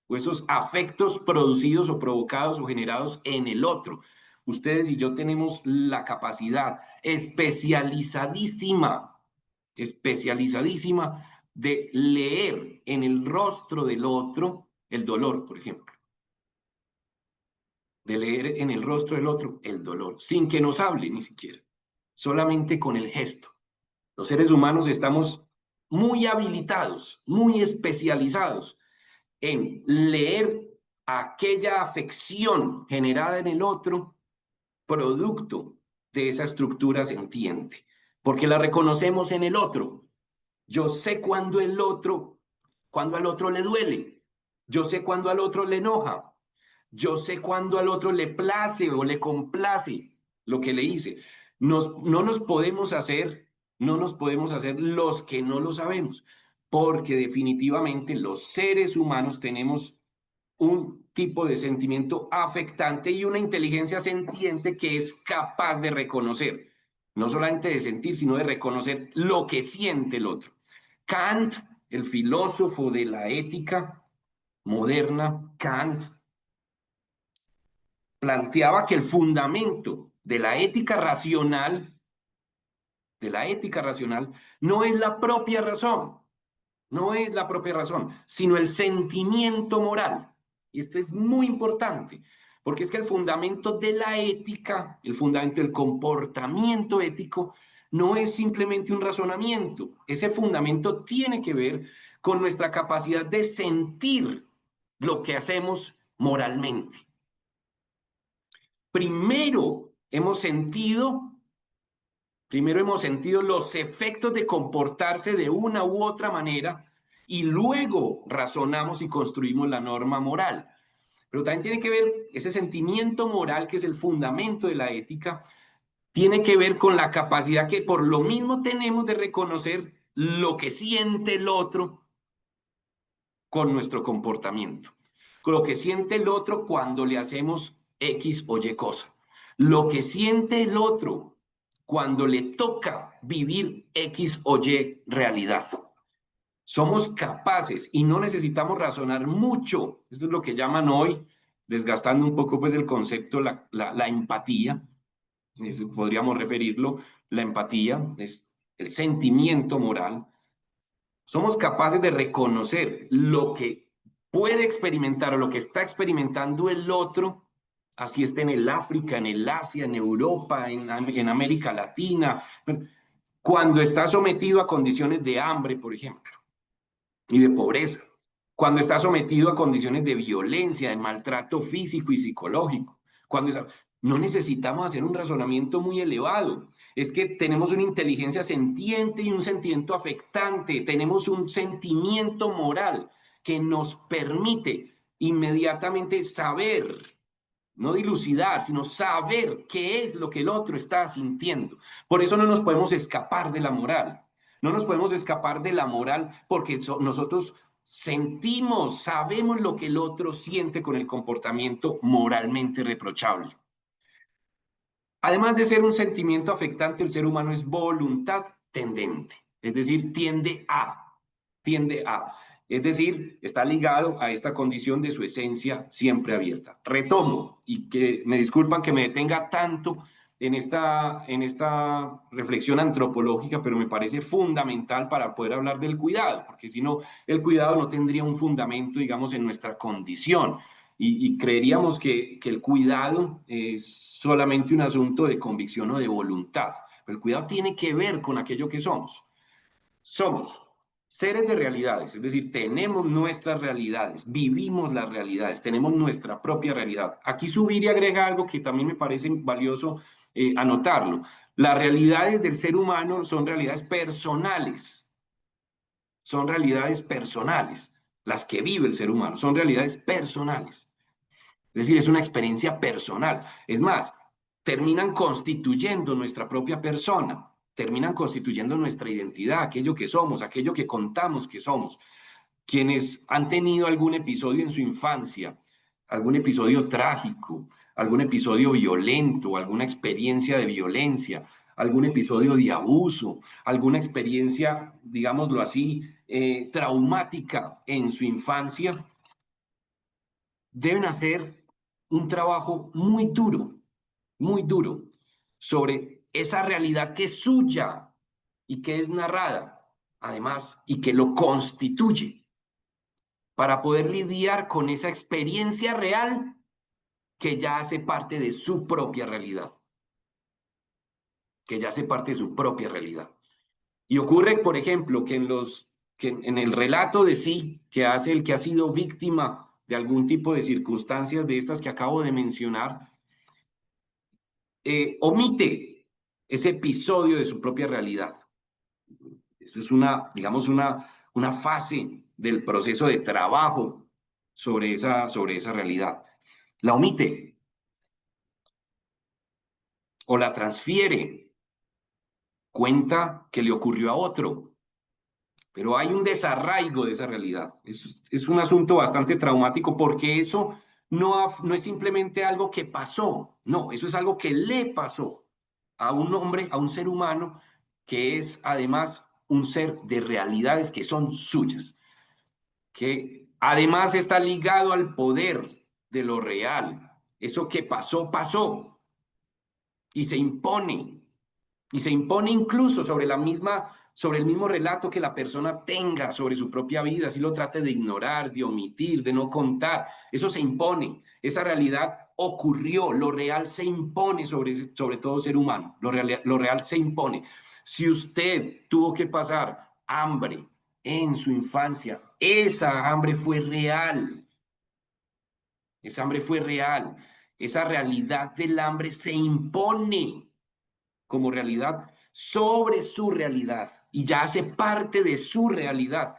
o esos afectos producidos o provocados o generados en el otro. Ustedes y yo tenemos la capacidad especializadísima de leer en el rostro del otro el dolor, por ejemplo. De leer en el rostro del otro el dolor, sin que nos hable ni siquiera, solamente con el gesto. Los seres humanos estamos muy habilitados, muy especializados en leer aquella afección generada en el otro, producto de esa estructura sentiente, porque la reconocemos en el otro. Yo sé cuando al otro le duele, yo sé cuando al otro le enoja, yo sé cuando al otro le place o le complace lo que le hice. No nos podemos hacer los que no lo sabemos, porque definitivamente los seres humanos tenemos un tipo de sentimiento afectante y una inteligencia sentiente que es capaz de reconocer, no solamente de sentir, sino de reconocer lo que siente el otro. Kant, el filósofo de la ética moderna, Kant planteaba que el fundamento de la ética racional, no es la propia razón, sino el sentimiento moral. Y esto es muy importante, porque es que el fundamento de la ética, el fundamento del comportamiento ético, no es simplemente un razonamiento. Ese fundamento tiene que ver con nuestra capacidad de sentir lo que hacemos moralmente. Primero hemos sentido los efectos de comportarse de una u otra manera y luego razonamos y construimos la norma moral. Pero también tiene que ver ese sentimiento moral, que es el fundamento de la ética, tiene que ver con la capacidad que por lo mismo tenemos de reconocer lo que siente el otro con nuestro comportamiento, con lo que siente el otro cuando le hacemos X o Y cosa, lo que siente el otro cuando le toca vivir X o Y realidad. Somos capaces y no necesitamos razonar mucho. Esto es lo que llaman hoy, desgastando un poco pues el concepto, la empatía. Podríamos referirlo, la empatía es el sentimiento moral. Somos capaces de reconocer lo que puede experimentar o lo que está experimentando el otro, así esté en el África, en el Asia, en Europa, en América Latina, cuando está sometido a condiciones de hambre, por ejemplo, y de pobreza, cuando está sometido a condiciones de violencia, de maltrato físico y psicológico, no necesitamos hacer un razonamiento muy elevado. Es que tenemos una inteligencia sentiente y un sentimiento afectante, tenemos un sentimiento moral que nos permite inmediatamente saber, no dilucidar, sino saber qué es lo que el otro está sintiendo. Por eso no nos podemos escapar de la moral. No nos podemos escapar de la moral porque nosotros sentimos, sabemos lo que el otro siente con el comportamiento moralmente reprochable. Además de ser un sentimiento afectante, el ser humano es voluntad tendente, es decir, tiende a. Es decir, está ligado a esta condición de su esencia siempre abierta. Retomo, y que me disculpan que me detenga tanto en esta reflexión antropológica, pero me parece fundamental para poder hablar del cuidado, porque si no, el cuidado no tendría un fundamento, digamos, en nuestra condición. Y creeríamos que el cuidado es solamente un asunto de convicción o de voluntad. Pero el cuidado tiene que ver con aquello que somos. Somos seres de realidades, es decir, tenemos nuestras realidades, vivimos las realidades, tenemos nuestra propia realidad. Aquí Zubiri agrega algo que también me parece valioso anotarlo. Las realidades del ser humano son realidades personales. Son realidades personales. Las que vive el ser humano son realidades personales. Es decir, es una experiencia personal. Es más, terminan constituyendo nuestra propia persona, terminan constituyendo nuestra identidad, aquello que somos, aquello que contamos que somos. Quienes han tenido algún episodio en su infancia, algún episodio trágico, algún episodio violento, alguna experiencia de violencia, algún episodio de abuso, alguna experiencia, digámoslo así, traumática en su infancia, deben hacer un trabajo muy duro, sobre esa realidad que es suya y que es narrada, además, y que lo constituye, para poder lidiar con esa experiencia real que ya hace parte de su propia realidad, que ya hace parte de su propia realidad. Y ocurre, por ejemplo, que en el relato de sí que hace el que ha sido víctima de algún tipo de circunstancias de estas que acabo de mencionar, omite ese episodio de su propia realidad. Eso es digamos, una fase del proceso de trabajo sobre esa realidad. La omite o la transfiere, cuenta que le ocurrió a otro, pero hay un desarraigo de esa realidad. Es un asunto bastante traumático porque eso no es simplemente algo que pasó, no, eso es algo que le pasó a un hombre, a un ser humano, que es además un ser de realidades que son suyas, que además está ligado al poder de lo real. Eso que pasó, pasó, y se impone incluso sobre el mismo relato que la persona tenga sobre su propia vida, si lo trate de ignorar, de omitir, de no contar. Eso se impone, esa realidad ocurrió, lo real se impone sobre todo ser humano, lo real se impone. Si usted tuvo que pasar hambre en su infancia, esa hambre fue real, esa hambre fue real, esa realidad del hambre se impone como realidad sobre su realidad y ya hace parte de su realidad,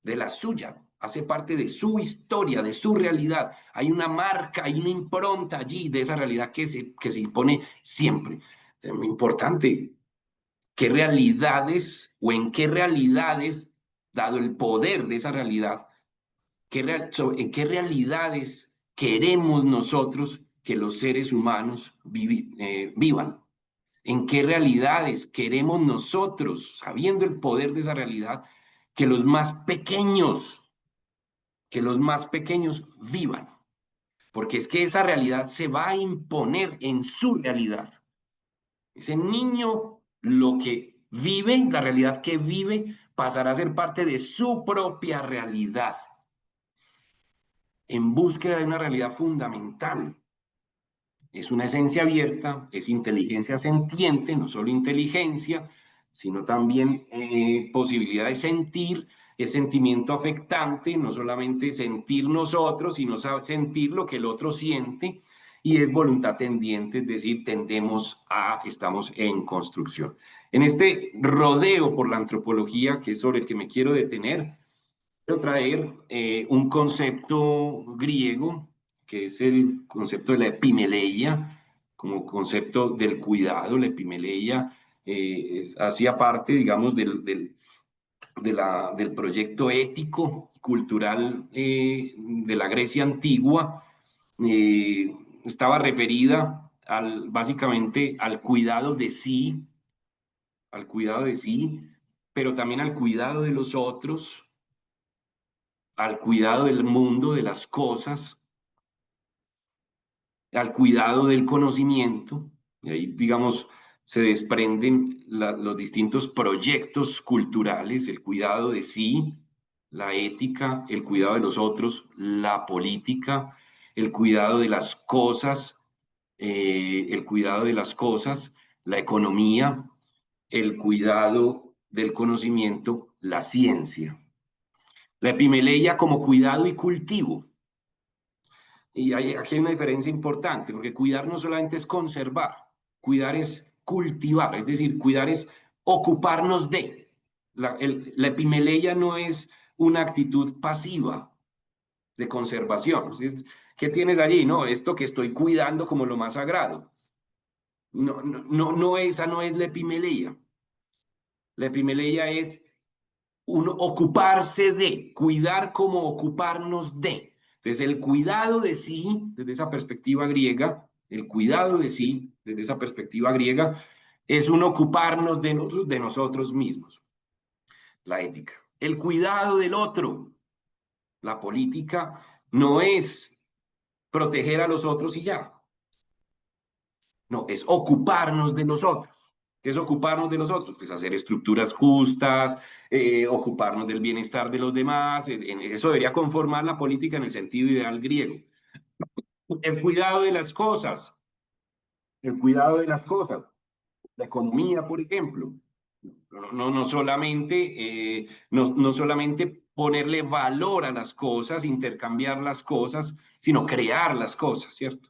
de la suya, hace parte de su historia, de su realidad. Hay una marca, hay una impronta allí de esa realidad que se impone siempre. Es muy importante. ¿Qué realidades o en qué realidades, dado el poder de esa realidad, en qué realidades queremos nosotros que los seres humanos vivan? ¿En qué realidades queremos nosotros, sabiendo el poder de esa realidad, que los más pequeños vivan? Porque es que esa realidad se va a imponer en su realidad. Ese niño, lo que vive, la realidad que vive, pasará a ser parte de su propia realidad, en búsqueda de una realidad fundamental. Es una esencia abierta, es inteligencia sentiente, no solo inteligencia, sino también posibilidad de sentir, es sentimiento afectante, no solamente sentir nosotros, sino sentir lo que el otro siente, y es voluntad tendiente, es decir, estamos en construcción. En este rodeo por la antropología, que es sobre el que me quiero detener, quiero traer un concepto griego, que es el concepto de la epimeleia, como concepto del cuidado. La epimeleia hacía parte, digamos, del proyecto ético, cultural de la Grecia antigua. Estaba referida básicamente al cuidado de sí, pero también al cuidado de los otros, al cuidado del mundo, de las cosas, al cuidado del conocimiento. Y ahí, digamos, se desprenden los distintos proyectos culturales, el cuidado de sí, la ética, el cuidado de los otros, la política, el cuidado de las cosas, la economía, el cuidado del conocimiento, la ciencia. La epimeleia como cuidado y cultivo. Y aquí hay una diferencia importante, porque cuidar no solamente es conservar, cuidar es cultivar, es decir, cuidar es ocuparnos de. La epimeleia no es una actitud pasiva de conservación. ¿Qué tienes allí? No, esto que estoy cuidando como lo más sagrado. No, esa no es la epimeleia. La epimeleia es ocuparse de, cuidar como ocuparnos de. Entonces, el cuidado de sí, desde esa perspectiva griega, el cuidado de sí, desde esa perspectiva griega, es un ocuparnos de nosotros mismos. La ética. El cuidado del otro. La política no es proteger a los otros y ya. No, es ocuparnos de nosotros. ¿Qué es ocuparnos de nosotros? Pues hacer estructuras justas, ocuparnos del bienestar de los demás. Eso debería conformar la política en el sentido ideal griego. El cuidado de las cosas. El cuidado de las cosas. La economía, por ejemplo. No solamente ponerle valor a las cosas, intercambiar las cosas, sino crear las cosas, ¿cierto?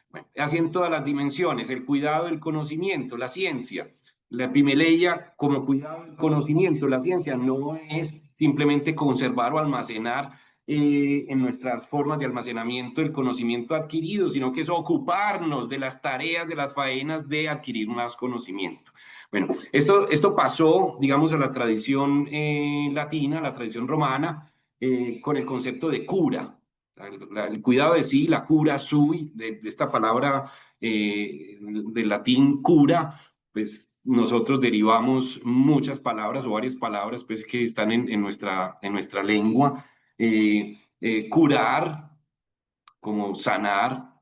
Bueno, así en todas las dimensiones, el cuidado del conocimiento, la ciencia. La epimeleia como cuidado del conocimiento, la ciencia no es simplemente conservar o almacenar en nuestras formas de almacenamiento el conocimiento adquirido, sino que es ocuparnos de las tareas, de las faenas de adquirir más conocimiento. Bueno, esto pasó, digamos, a la tradición latina, a la tradición romana, con el concepto de cura. El cuidado de sí, la cura sui, de esta palabra del latín cura, pues nosotros derivamos muchas palabras o varias palabras pues, que están en nuestra lengua. Curar, como sanar,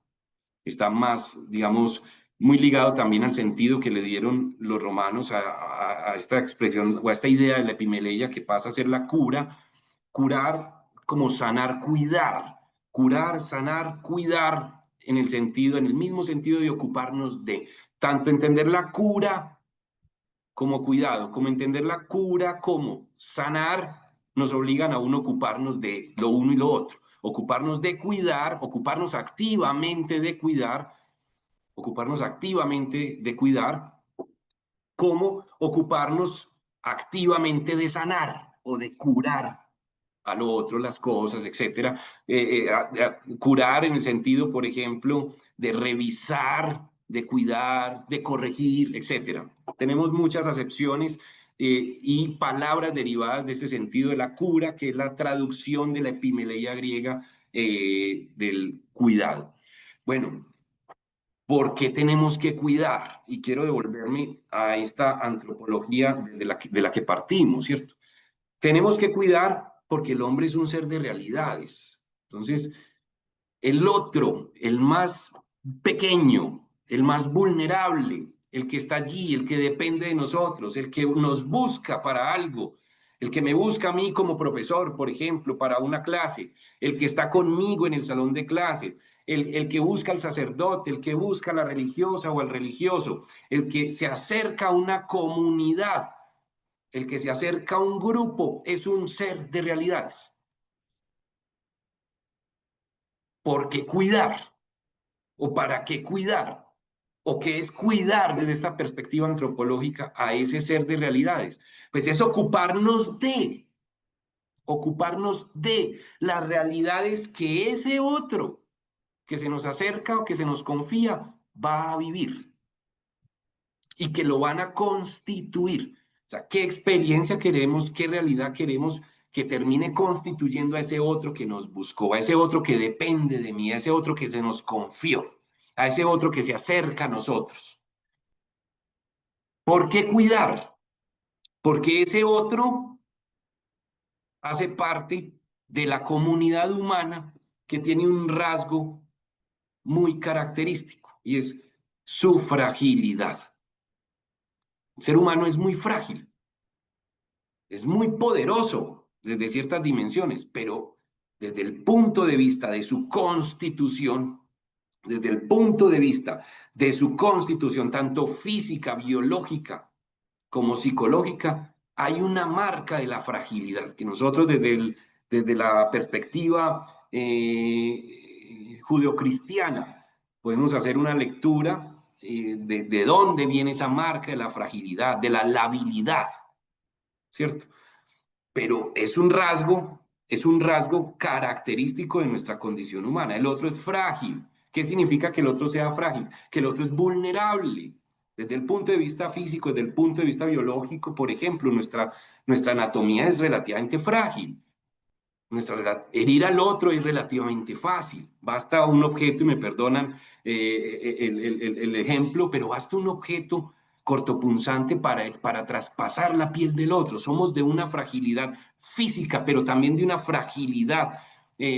está más, digamos, muy ligado también al sentido que le dieron los romanos a esta expresión o a esta idea de la epimeleia que pasa a ser la cura. Curar como sanar, cuidar. Curar, sanar, cuidar en el mismo sentido de ocuparnos de. Tanto entender la cura como cuidado, como entender la cura como sanar, nos obligan a uno ocuparnos de lo uno y lo otro. Ocuparnos de cuidar, ocuparnos activamente de cuidar, como ocuparnos activamente de sanar o de curar a lo otro, las cosas, etcétera. Curar en el sentido, por ejemplo, de revisar, de cuidar, de corregir, etcétera. Tenemos muchas acepciones y palabras derivadas de este sentido de la cura, que es la traducción de la epimeleia griega del cuidado. Bueno, ¿por qué tenemos que cuidar? Y quiero devolverme a esta antropología de la que partimos, ¿cierto? Tenemos que cuidar porque el hombre es un ser de realidades. Entonces, el otro, el más pequeño, el más vulnerable, el que está allí, el que depende de nosotros, el que nos busca para algo, el que me busca a mí como profesor, por ejemplo, para una clase, el que está conmigo en el salón de clases, el que busca al sacerdote, el que busca a la religiosa o al religioso, el que se acerca a una comunidad, el que se acerca a un grupo, es un ser de realidades. ¿Por qué cuidar? ¿O para qué cuidar? ¿O qué es cuidar desde esta perspectiva antropológica a ese ser de realidades? Pues es ocuparnos de las realidades que ese otro que se nos acerca o que se nos confía va a vivir y que lo van a constituir. O sea, ¿qué experiencia queremos, qué realidad queremos que termine constituyendo a ese otro que nos buscó, a ese otro que depende de mí, a ese otro que se nos confió? a ese otro que se acerca a nosotros. ¿Por qué cuidar? Porque ese otro hace parte de la comunidad humana que tiene un rasgo muy característico y es su fragilidad. El ser humano es muy frágil, es muy poderoso desde ciertas dimensiones, pero desde el punto de vista de su constitución, desde el punto de vista de su constitución, tanto física, biológica como psicológica, hay una marca de la fragilidad que nosotros desde la perspectiva judeocristiana podemos hacer una lectura de dónde viene esa marca de la fragilidad, de la labilidad, ¿cierto? Pero es un rasgo característico de nuestra condición humana. El otro es frágil. ¿Qué significa que el otro sea frágil? Que el otro es vulnerable. Desde el punto de vista físico, desde el punto de vista biológico, por ejemplo, nuestra anatomía es relativamente frágil. Herir al otro es relativamente fácil. Basta un objeto, y me perdonan el ejemplo, pero basta un objeto cortopunzante para traspasar la piel del otro. Somos de una fragilidad física, pero también de una fragilidad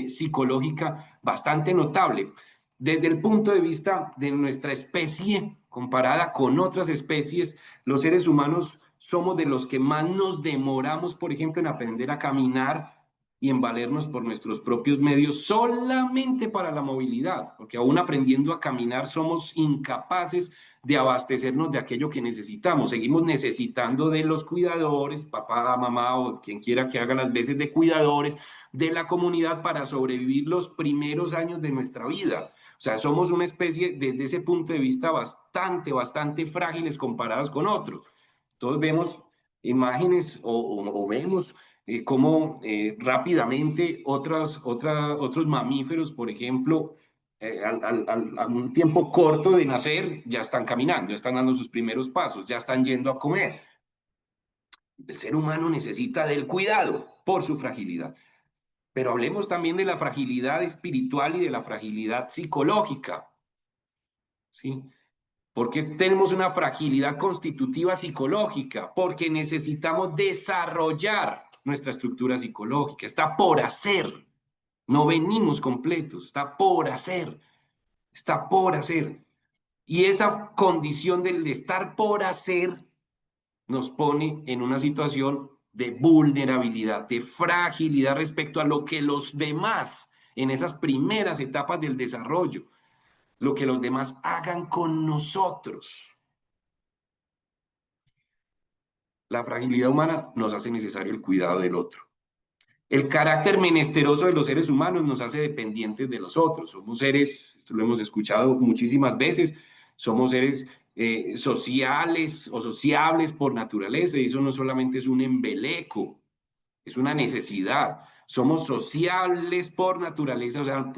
psicológica bastante notable. Desde el punto de vista de nuestra especie, comparada con otras especies, los seres humanos somos de los que más nos demoramos, por ejemplo, en aprender a caminar y en valernos por nuestros propios medios solamente para la movilidad, porque aún aprendiendo a caminar somos incapaces de abastecernos de aquello que necesitamos. Seguimos necesitando de los cuidadores, papá, mamá o quien quiera que haga las veces de cuidadores, de la comunidad para sobrevivir los primeros años de nuestra vida. O sea, somos una especie, desde ese punto de vista, bastante frágiles comparados con otros. Todos vemos imágenes o vemos cómo rápidamente otros mamíferos, por ejemplo, a un tiempo corto de nacer, ya están caminando, ya están dando sus primeros pasos, ya están yendo a comer. El ser humano necesita del cuidado por su fragilidad. Pero hablemos también de la fragilidad espiritual y de la fragilidad psicológica, ¿sí? ¿Por qué tenemos una fragilidad constitutiva psicológica? Porque necesitamos desarrollar nuestra estructura psicológica. Está por hacer. No venimos completos. Está por hacer. Está por hacer. Y esa condición del estar por hacer nos pone en una situación de vulnerabilidad, de fragilidad respecto a lo que los demás en esas primeras etapas del desarrollo, lo que los demás hagan con nosotros. La fragilidad humana nos hace necesario el cuidado del otro. El carácter menesteroso de los seres humanos nos hace dependientes de los otros. Somos seres, esto lo hemos escuchado muchísimas veces, somos seres sociales o sociables por naturaleza, y eso no solamente es un embeleco, es una necesidad. Somos sociables por naturaleza, o sea,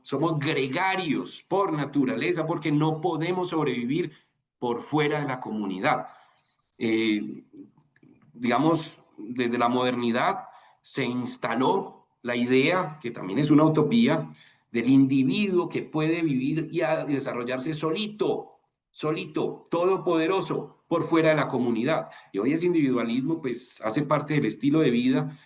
somos gregarios por naturaleza, porque no podemos sobrevivir por fuera de la comunidad. Digamos, desde la modernidad se instaló la idea, que también es una utopía, del individuo que puede vivir y desarrollarse solito, todopoderoso, por fuera de la comunidad. Y hoy ese individualismo pues hace parte del estilo de vida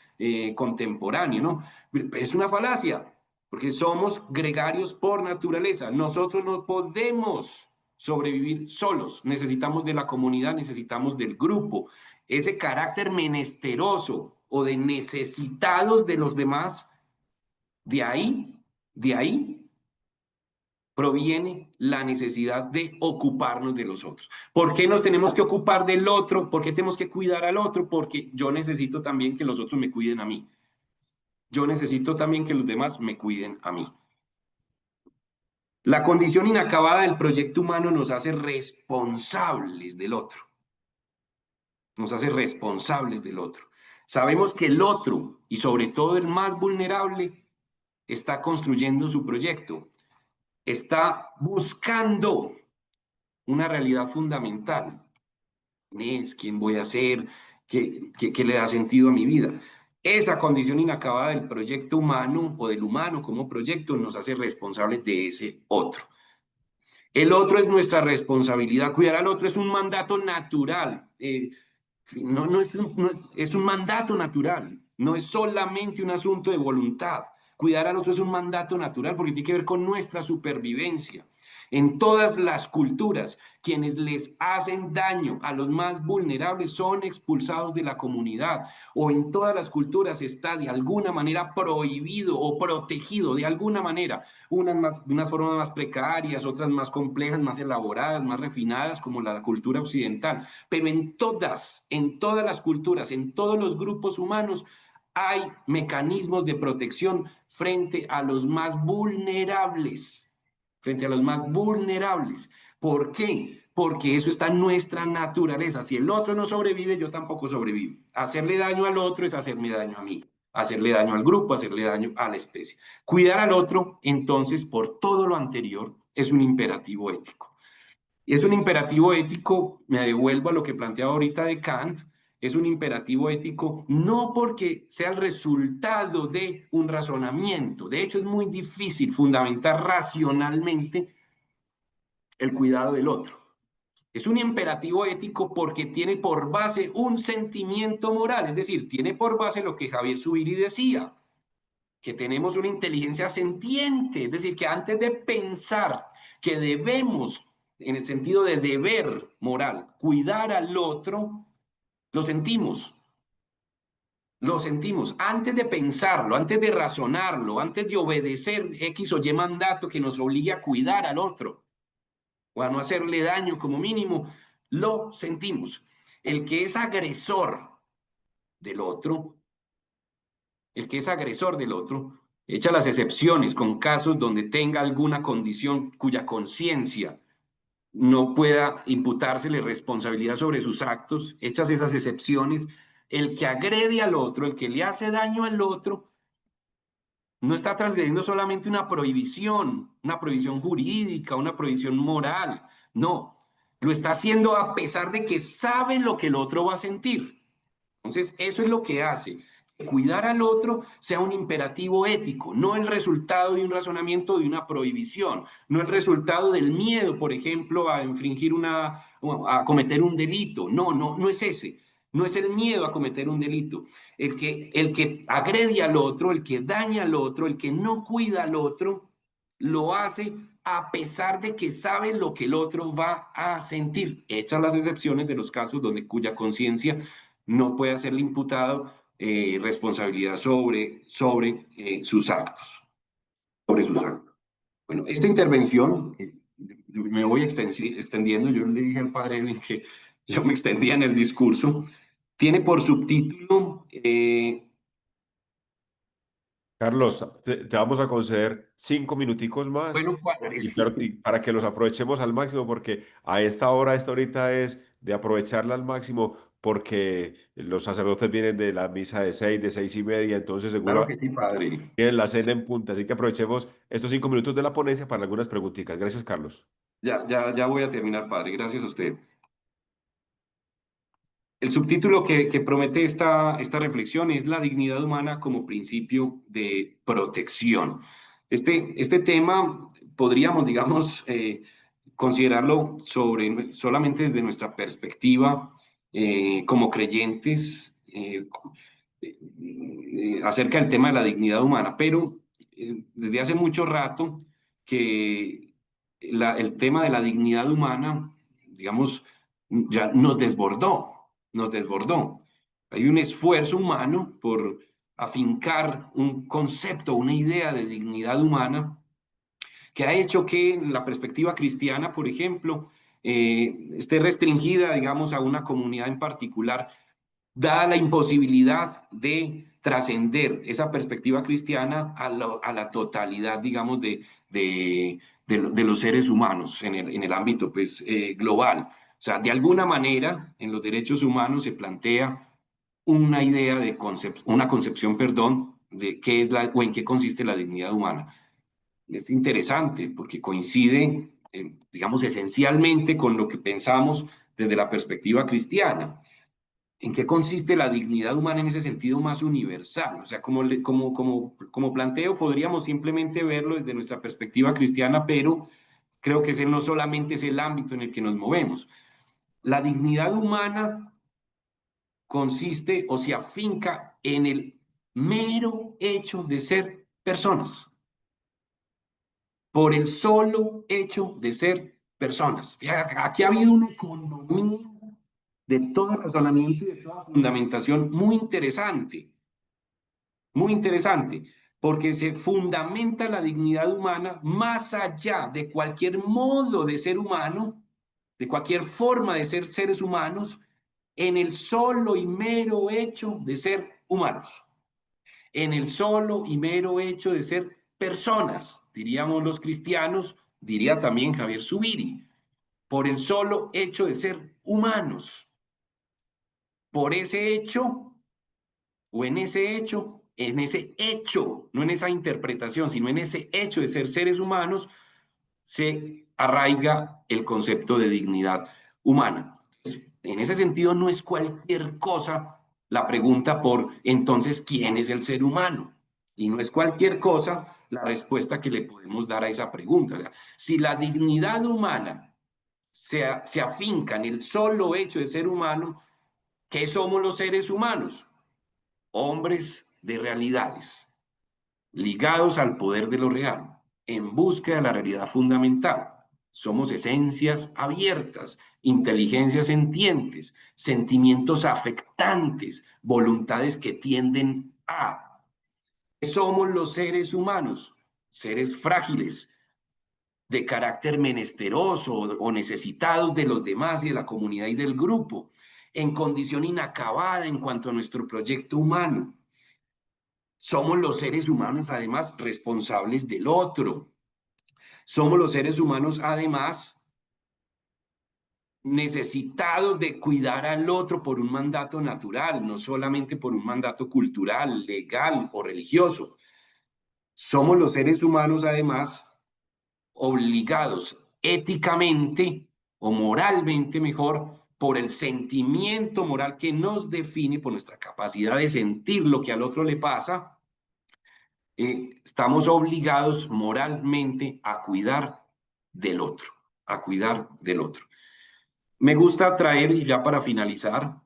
contemporáneo, ¿no? Pero es una falacia, porque somos gregarios por naturaleza. Nosotros no podemos sobrevivir solos, necesitamos de la comunidad, necesitamos del grupo. Ese carácter menesteroso o de necesitados de los demás, de ahí proviene la necesidad de ocuparnos de los otros. ¿Por qué nos tenemos que ocupar del otro? ¿Por qué tenemos que cuidar al otro? Porque yo necesito también que los otros me cuiden a mí. Yo necesito también que los demás me cuiden a mí. La condición inacabada del proyecto humano nos hace responsables del otro. Nos hace responsables del otro. Sabemos que el otro, y sobre todo el más vulnerable, está construyendo su proyecto. Está buscando una realidad fundamental. ¿Quién es? ¿Quién voy a ser? ¿Qué le da sentido a mi vida? Esa condición inacabada del proyecto humano o del humano como proyecto nos hace responsables de ese otro. El otro es nuestra responsabilidad. Cuidar al otro es un mandato natural. Es un mandato natural. No es solamente un asunto de voluntad. Cuidar al otro es un mandato natural porque tiene que ver con nuestra supervivencia. En todas las culturas, quienes les hacen daño a los más vulnerables son expulsados de la comunidad, o en todas las culturas está de alguna manera prohibido o protegido de alguna manera, de unas formas más precarias, otras más complejas, más elaboradas, más refinadas, como la cultura occidental. Pero en todas las culturas, en todos los grupos humanos, hay mecanismos de protección frente a los más vulnerables. Frente a los más vulnerables. ¿Por qué? Porque eso está en nuestra naturaleza. Si el otro no sobrevive, yo tampoco sobrevivo. Hacerle daño al otro es hacerme daño a mí. Hacerle daño al grupo, hacerle daño a la especie. Cuidar al otro, entonces, por todo lo anterior, es un imperativo ético. Y es un imperativo ético, me devuelvo a lo que planteaba ahorita de Kant, es un imperativo ético no porque sea el resultado de un razonamiento. De hecho, es muy difícil fundamentar racionalmente el cuidado del otro. Es un imperativo ético porque tiene por base un sentimiento moral, es decir, tiene por base lo que Javier Zubiri decía, que tenemos una inteligencia sentiente, es decir, que antes de pensar que debemos, en el sentido de deber moral, cuidar al otro, lo sentimos. Lo sentimos. Antes de pensarlo, antes de razonarlo, antes de obedecer X o Y mandato que nos obligue a cuidar al otro o a no hacerle daño como mínimo, lo sentimos. El que es agresor del otro, el que es agresor del otro, echa las excepciones con casos donde tenga alguna condición cuya conciencia no pueda imputársele responsabilidad sobre sus actos, hechas esas excepciones, el que agrede al otro, el que le hace daño al otro, no está transgrediendo solamente una prohibición jurídica, una prohibición moral, no, lo está haciendo a pesar de que sabe lo que el otro va a sentir. Entonces, eso es lo que hace que cuidar al otro sea un imperativo ético, no el resultado de un razonamiento de una prohibición, no el resultado del miedo, por ejemplo, a a cometer un delito. No es ese. No es el miedo a cometer un delito. El que agrede al otro, el que daña al otro, el que no cuida al otro, lo hace a pesar de que sabe lo que el otro va a sentir. Hechas las excepciones de los casos cuya conciencia no puede hacerle imputado responsabilidad sobre sus actos. Sobre sus actos. Bueno, esta intervención, me voy extendiendo, yo le dije al padre Edwin que yo me extendía en el discurso, tiene por subtítulo...
Carlos, te vamos a conceder 5 minuticos más
bueno, padre,
y para que los aprovechemos al máximo, porque esta horita es de aprovecharla al máximo, porque los sacerdotes vienen de la misa de 6, de 6:30, entonces
claro
seguro
que sí, padre.
tienen la cena en punta, así que aprovechemos estos 5 minutos de la ponencia para algunas preguntitas. Gracias, Carlos.
Ya voy a terminar, padre. Gracias a usted. El subtítulo que promete esta reflexión es la dignidad humana como principio de protección. Este tema podríamos, digamos, considerarlo solamente desde nuestra perspectiva como creyentes acerca del tema de la dignidad humana, pero desde hace mucho rato que el tema de la dignidad humana, digamos, ya nos desbordó. Hay un esfuerzo humano por afincar un concepto, una idea de dignidad humana que ha hecho que la perspectiva cristiana, por ejemplo, esté restringida, digamos, a una comunidad en particular, dada la imposibilidad de trascender esa perspectiva cristiana a la totalidad, digamos, de los seres humanos en el ámbito pues, global. O sea, de alguna manera, en los derechos humanos se plantea una idea una concepción, perdón, de qué es o en qué consiste la dignidad humana. Es interesante porque coincide, digamos, esencialmente con lo que pensamos desde la perspectiva cristiana. ¿En qué consiste la dignidad humana en ese sentido más universal? O sea, como planteo, podríamos simplemente verlo desde nuestra perspectiva cristiana, pero Creo que ese no solamente es el ámbito en el que nos movemos. La dignidad humana consiste o se afinca en el mero hecho de ser personas, por el solo hecho de ser personas. Fíjate, aquí ha habido una economía de todo razonamiento y de toda fundamentación muy interesante, porque se fundamenta la dignidad humana más allá de cualquier modo de ser humano, de cualquier forma de ser seres humanos, en el solo y mero hecho de ser humanos, en el solo y mero hecho de ser personas, diríamos los cristianos, diría también Javier Zubiri, por el solo hecho de ser humanos. Por ese hecho, o en ese hecho, no en esa interpretación, sino en ese hecho de ser seres humanos, se arraiga el concepto de dignidad humana. En ese sentido, no es cualquier cosa la pregunta por entonces, ¿quién es el ser humano? Y no es cualquier cosa la respuesta que le podemos dar a esa pregunta. O sea, si la dignidad humana se afinca en el solo hecho de ser humano, ¿qué somos los seres humanos? Hombres de realidades, ligados al poder de lo real, en búsqueda de la realidad fundamental. Somos esencias abiertas, inteligencias sentientes, sentimientos afectantes, voluntades que tienden a. Somos los seres humanos, seres frágiles, de carácter menesteroso o necesitados de los demás y de la comunidad y del grupo, en condición inacabada en cuanto a nuestro proyecto humano. Somos los seres humanos, además, responsables del otro. Somos los seres humanos, además, necesitados de cuidar al otro por un mandato natural, no solamente por un mandato cultural, legal o religioso. Somos los seres humanos, además, obligados éticamente o moralmente mejor por el sentimiento moral que nos define, por nuestra capacidad de sentir lo que al otro le pasa. Estamos obligados moralmente a cuidar del otro, a cuidar del otro. Me gusta traer, y ya para finalizar,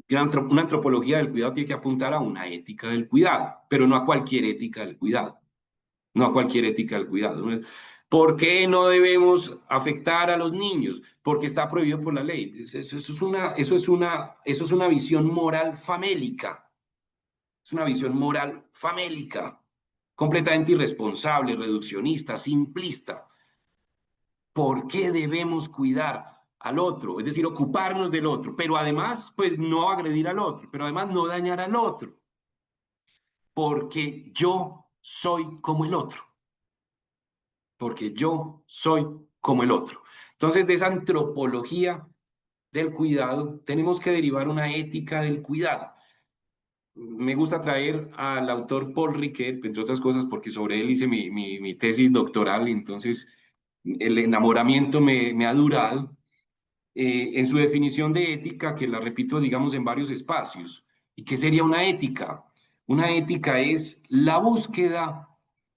una antropología del cuidado tiene que apuntar a una ética del cuidado, pero no a cualquier ética del cuidado, no a cualquier ética del cuidado. ¿Por qué no debemos afectar a los niños? Porque está prohibido por la ley. Eso es una visión moral famélica. Es una visión moral famélica, completamente irresponsable, reduccionista, simplista. ¿Por qué debemos cuidar al otro? Es decir, ocuparnos del otro, pero además, pues no agredir al otro, pero además no dañar al otro. Porque yo soy como el otro. Porque yo soy como el otro. Entonces, de esa antropología del cuidado, tenemos que derivar una ética del cuidado. Me gusta traer al autor Paul Ricoeur, entre otras cosas, porque sobre él hice mi tesis doctoral, y entonces el enamoramiento me ha durado. En su definición de ética, que la repito, digamos, en varios espacios. ¿Y qué sería una ética? Una ética es la búsqueda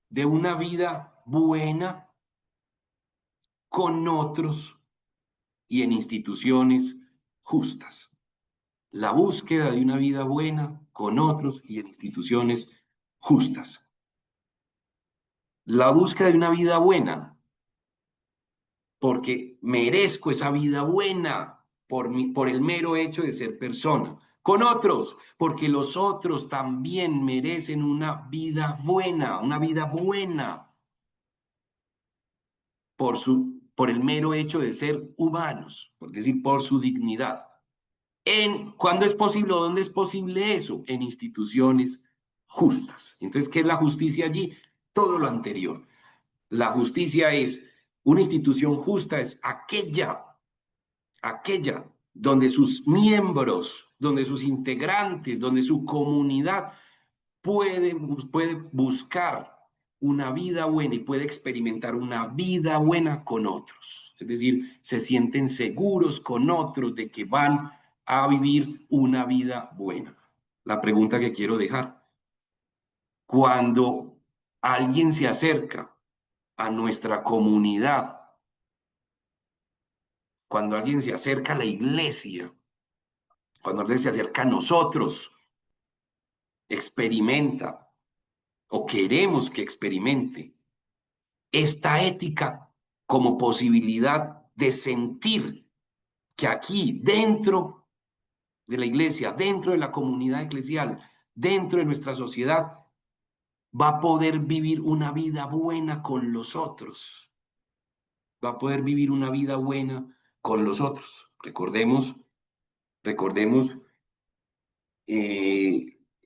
de una vida buena con otros y en instituciones justas. La búsqueda de una vida buena con otros y en instituciones justas. La búsqueda de una vida buena, porque merezco esa vida buena por el mero hecho de ser persona. Con otros, porque los otros también merecen una vida buena por el mero hecho de ser humanos, por decir, por su dignidad. ¿Cuándo es posible o dónde es posible eso? En instituciones justas. Entonces, ¿qué es la justicia allí? Todo lo anterior. La justicia es, una institución justa es aquella donde sus miembros, donde sus integrantes, donde su comunidad puede buscar una vida buena y puede experimentar una vida buena con otros. Es decir, se sienten seguros con otros de que van a vivir una vida buena. La pregunta que quiero dejar: cuando alguien se acerca a nuestra comunidad, cuando alguien se acerca a la iglesia, cuando alguien se acerca a nosotros, experimenta o queremos que experimente esta ética como posibilidad de sentir que aquí, dentro de la iglesia, dentro de la comunidad eclesial, dentro de nuestra sociedad, va a poder vivir una vida buena con los otros. Va a poder vivir una vida buena con los otros. Recordemos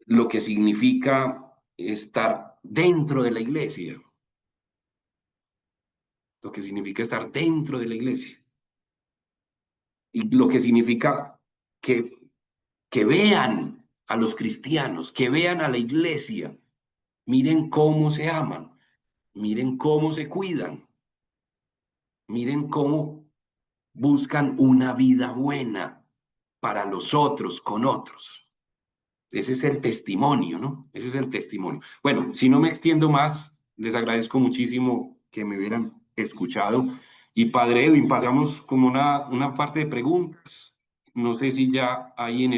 lo que significa estar dentro de la iglesia. Lo que significa estar dentro de la iglesia. Y lo que significa que vean a los cristianos, que vean a la iglesia, miren cómo se aman, miren cómo se cuidan, miren cómo buscan una vida buena para los otros, con otros. Ese es el testimonio, ¿no? Ese es el testimonio. Bueno, si no me extiendo más, les agradezco muchísimo que me hubieran escuchado. Y Padre Edwin, pasamos como una parte de preguntas. No sé si ya hay en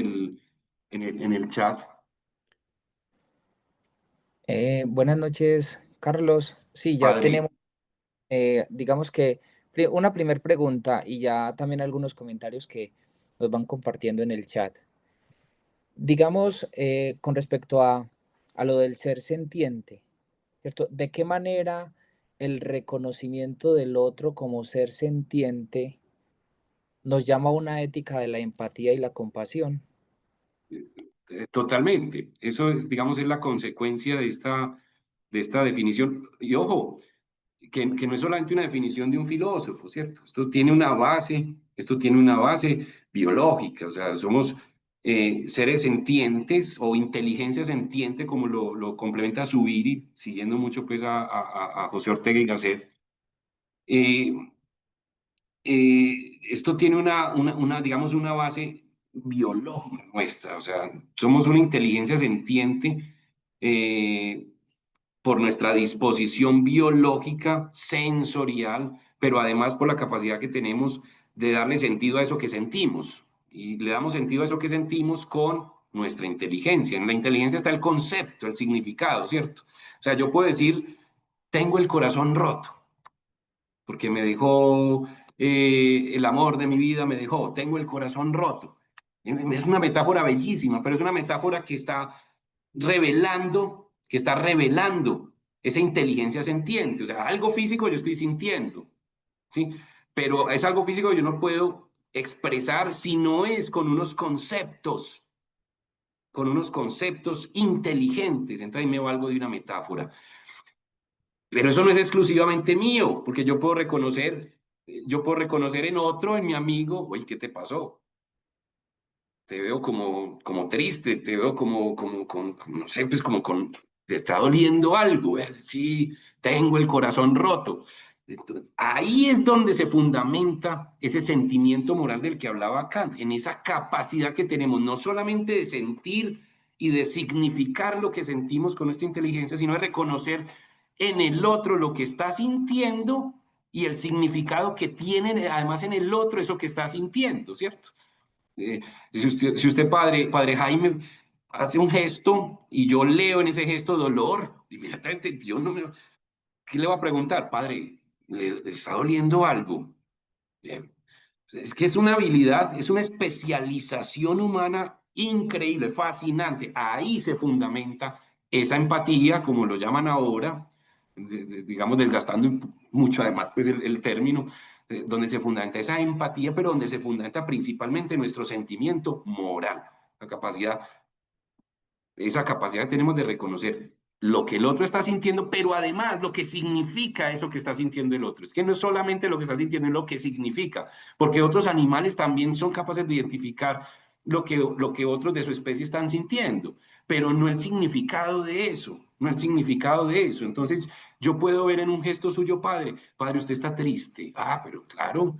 el chat.
Buenas noches, Carlos. Sí, ya
Padre,
tenemos, digamos que una primera pregunta y ya también algunos comentarios que nos van compartiendo en el chat. Digamos, con respecto a lo del ser sentiente, ¿cierto? ¿De qué manera el reconocimiento del otro como ser sentiente nos llama a una ética de la empatía y la compasión?
totalmente. Eso, digamos, es la consecuencia de esta definición. Y ojo, que no es solamente una definición de un filósofo, ¿cierto? Esto tiene una base biológica, o sea, somos seres sentientes o inteligencia sentiente, como lo complementa Zubiri, siguiendo mucho pues a José Ortega y Gasset. Esto tiene digamos, una base biológica nuestra, o sea, somos una inteligencia sentiente por nuestra disposición biológica, sensorial, pero además por la capacidad que tenemos de darle sentido a eso que sentimos. Y le damos sentido a eso que sentimos con nuestra inteligencia. En la inteligencia está el concepto, el significado, ¿cierto? O sea, yo puedo decir, tengo el corazón roto, porque me dejó el amor de mi vida, me dejó, tengo el corazón roto. Es una metáfora bellísima, pero es una metáfora que está revelando esa inteligencia sentiente. O sea, algo físico yo estoy sintiendo, ¿sí? Pero es algo físico que yo no puedo expresar si no es con unos conceptos inteligentes. Entonces ahí me valgo de una metáfora. Pero eso no es exclusivamente mío, porque yo puedo reconocer en otro, en mi amigo, oye, ¿qué te pasó? Te veo como triste, te veo no sé, pues te está doliendo algo, sí, tengo el corazón roto. Entonces, ahí es donde se fundamenta ese sentimiento moral del que hablaba Kant, en esa capacidad que tenemos no solamente de sentir y de significar lo que sentimos con nuestra inteligencia, sino de reconocer en el otro lo que está sintiendo y el significado que tiene además en el otro eso que está sintiendo, ¿cierto? Si usted padre Jaime, hace un gesto y yo leo en ese gesto dolor, inmediatamente yo no me... ¿Qué le va a preguntar? Padre, ¿le está doliendo algo? Es que es una habilidad, es una especialización humana increíble, fascinante. Ahí se fundamenta esa empatía, como lo llaman ahora, digamos, desgastando mucho además pues el término, donde se fundamenta esa empatía, pero donde se fundamenta principalmente nuestro sentimiento moral, esa capacidad que tenemos de reconocer lo que el otro está sintiendo, pero además lo que significa eso que está sintiendo el otro. Es que no es solamente lo que está sintiendo, es lo que significa, porque otros animales también son capaces de identificar lo que otros de su especie están sintiendo, pero no el significado de eso, no el significado de eso. Entonces, yo puedo ver en un gesto suyo, padre, usted está triste. Ah, pero claro,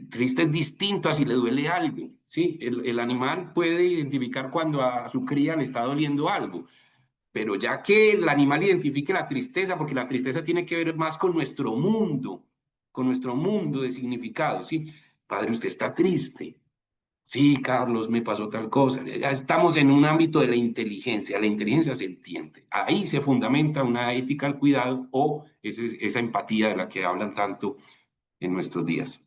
triste es distinto a si le duele algo, ¿sí? El animal puede identificar cuando a su cría le está doliendo algo, pero ya que el animal identifique la tristeza, porque la tristeza tiene que ver más con nuestro mundo de significado, ¿sí? Padre, usted está triste. Sí, Carlos, me pasó tal cosa. Ya estamos en un ámbito de la inteligencia se entiende. Ahí se fundamenta una ética al cuidado o esa empatía de la que hablan tanto en nuestros días.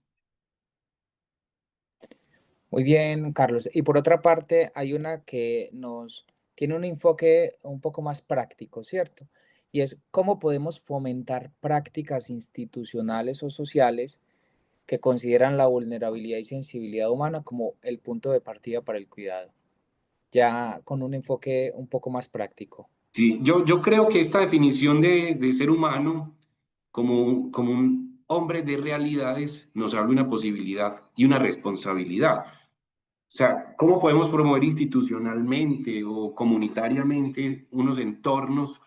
Muy bien, Carlos. Y por otra parte, hay una que nos tiene un enfoque un poco más práctico, ¿cierto? Y es cómo podemos fomentar prácticas institucionales o sociales que consideran la vulnerabilidad y sensibilidad humana como el punto de partida para el cuidado, ya con un enfoque un poco más práctico.
Sí, yo creo que esta definición de ser humano como un hombre de realidades nos abre una posibilidad y una responsabilidad. O sea, ¿cómo podemos promover institucionalmente o comunitariamente unos entornos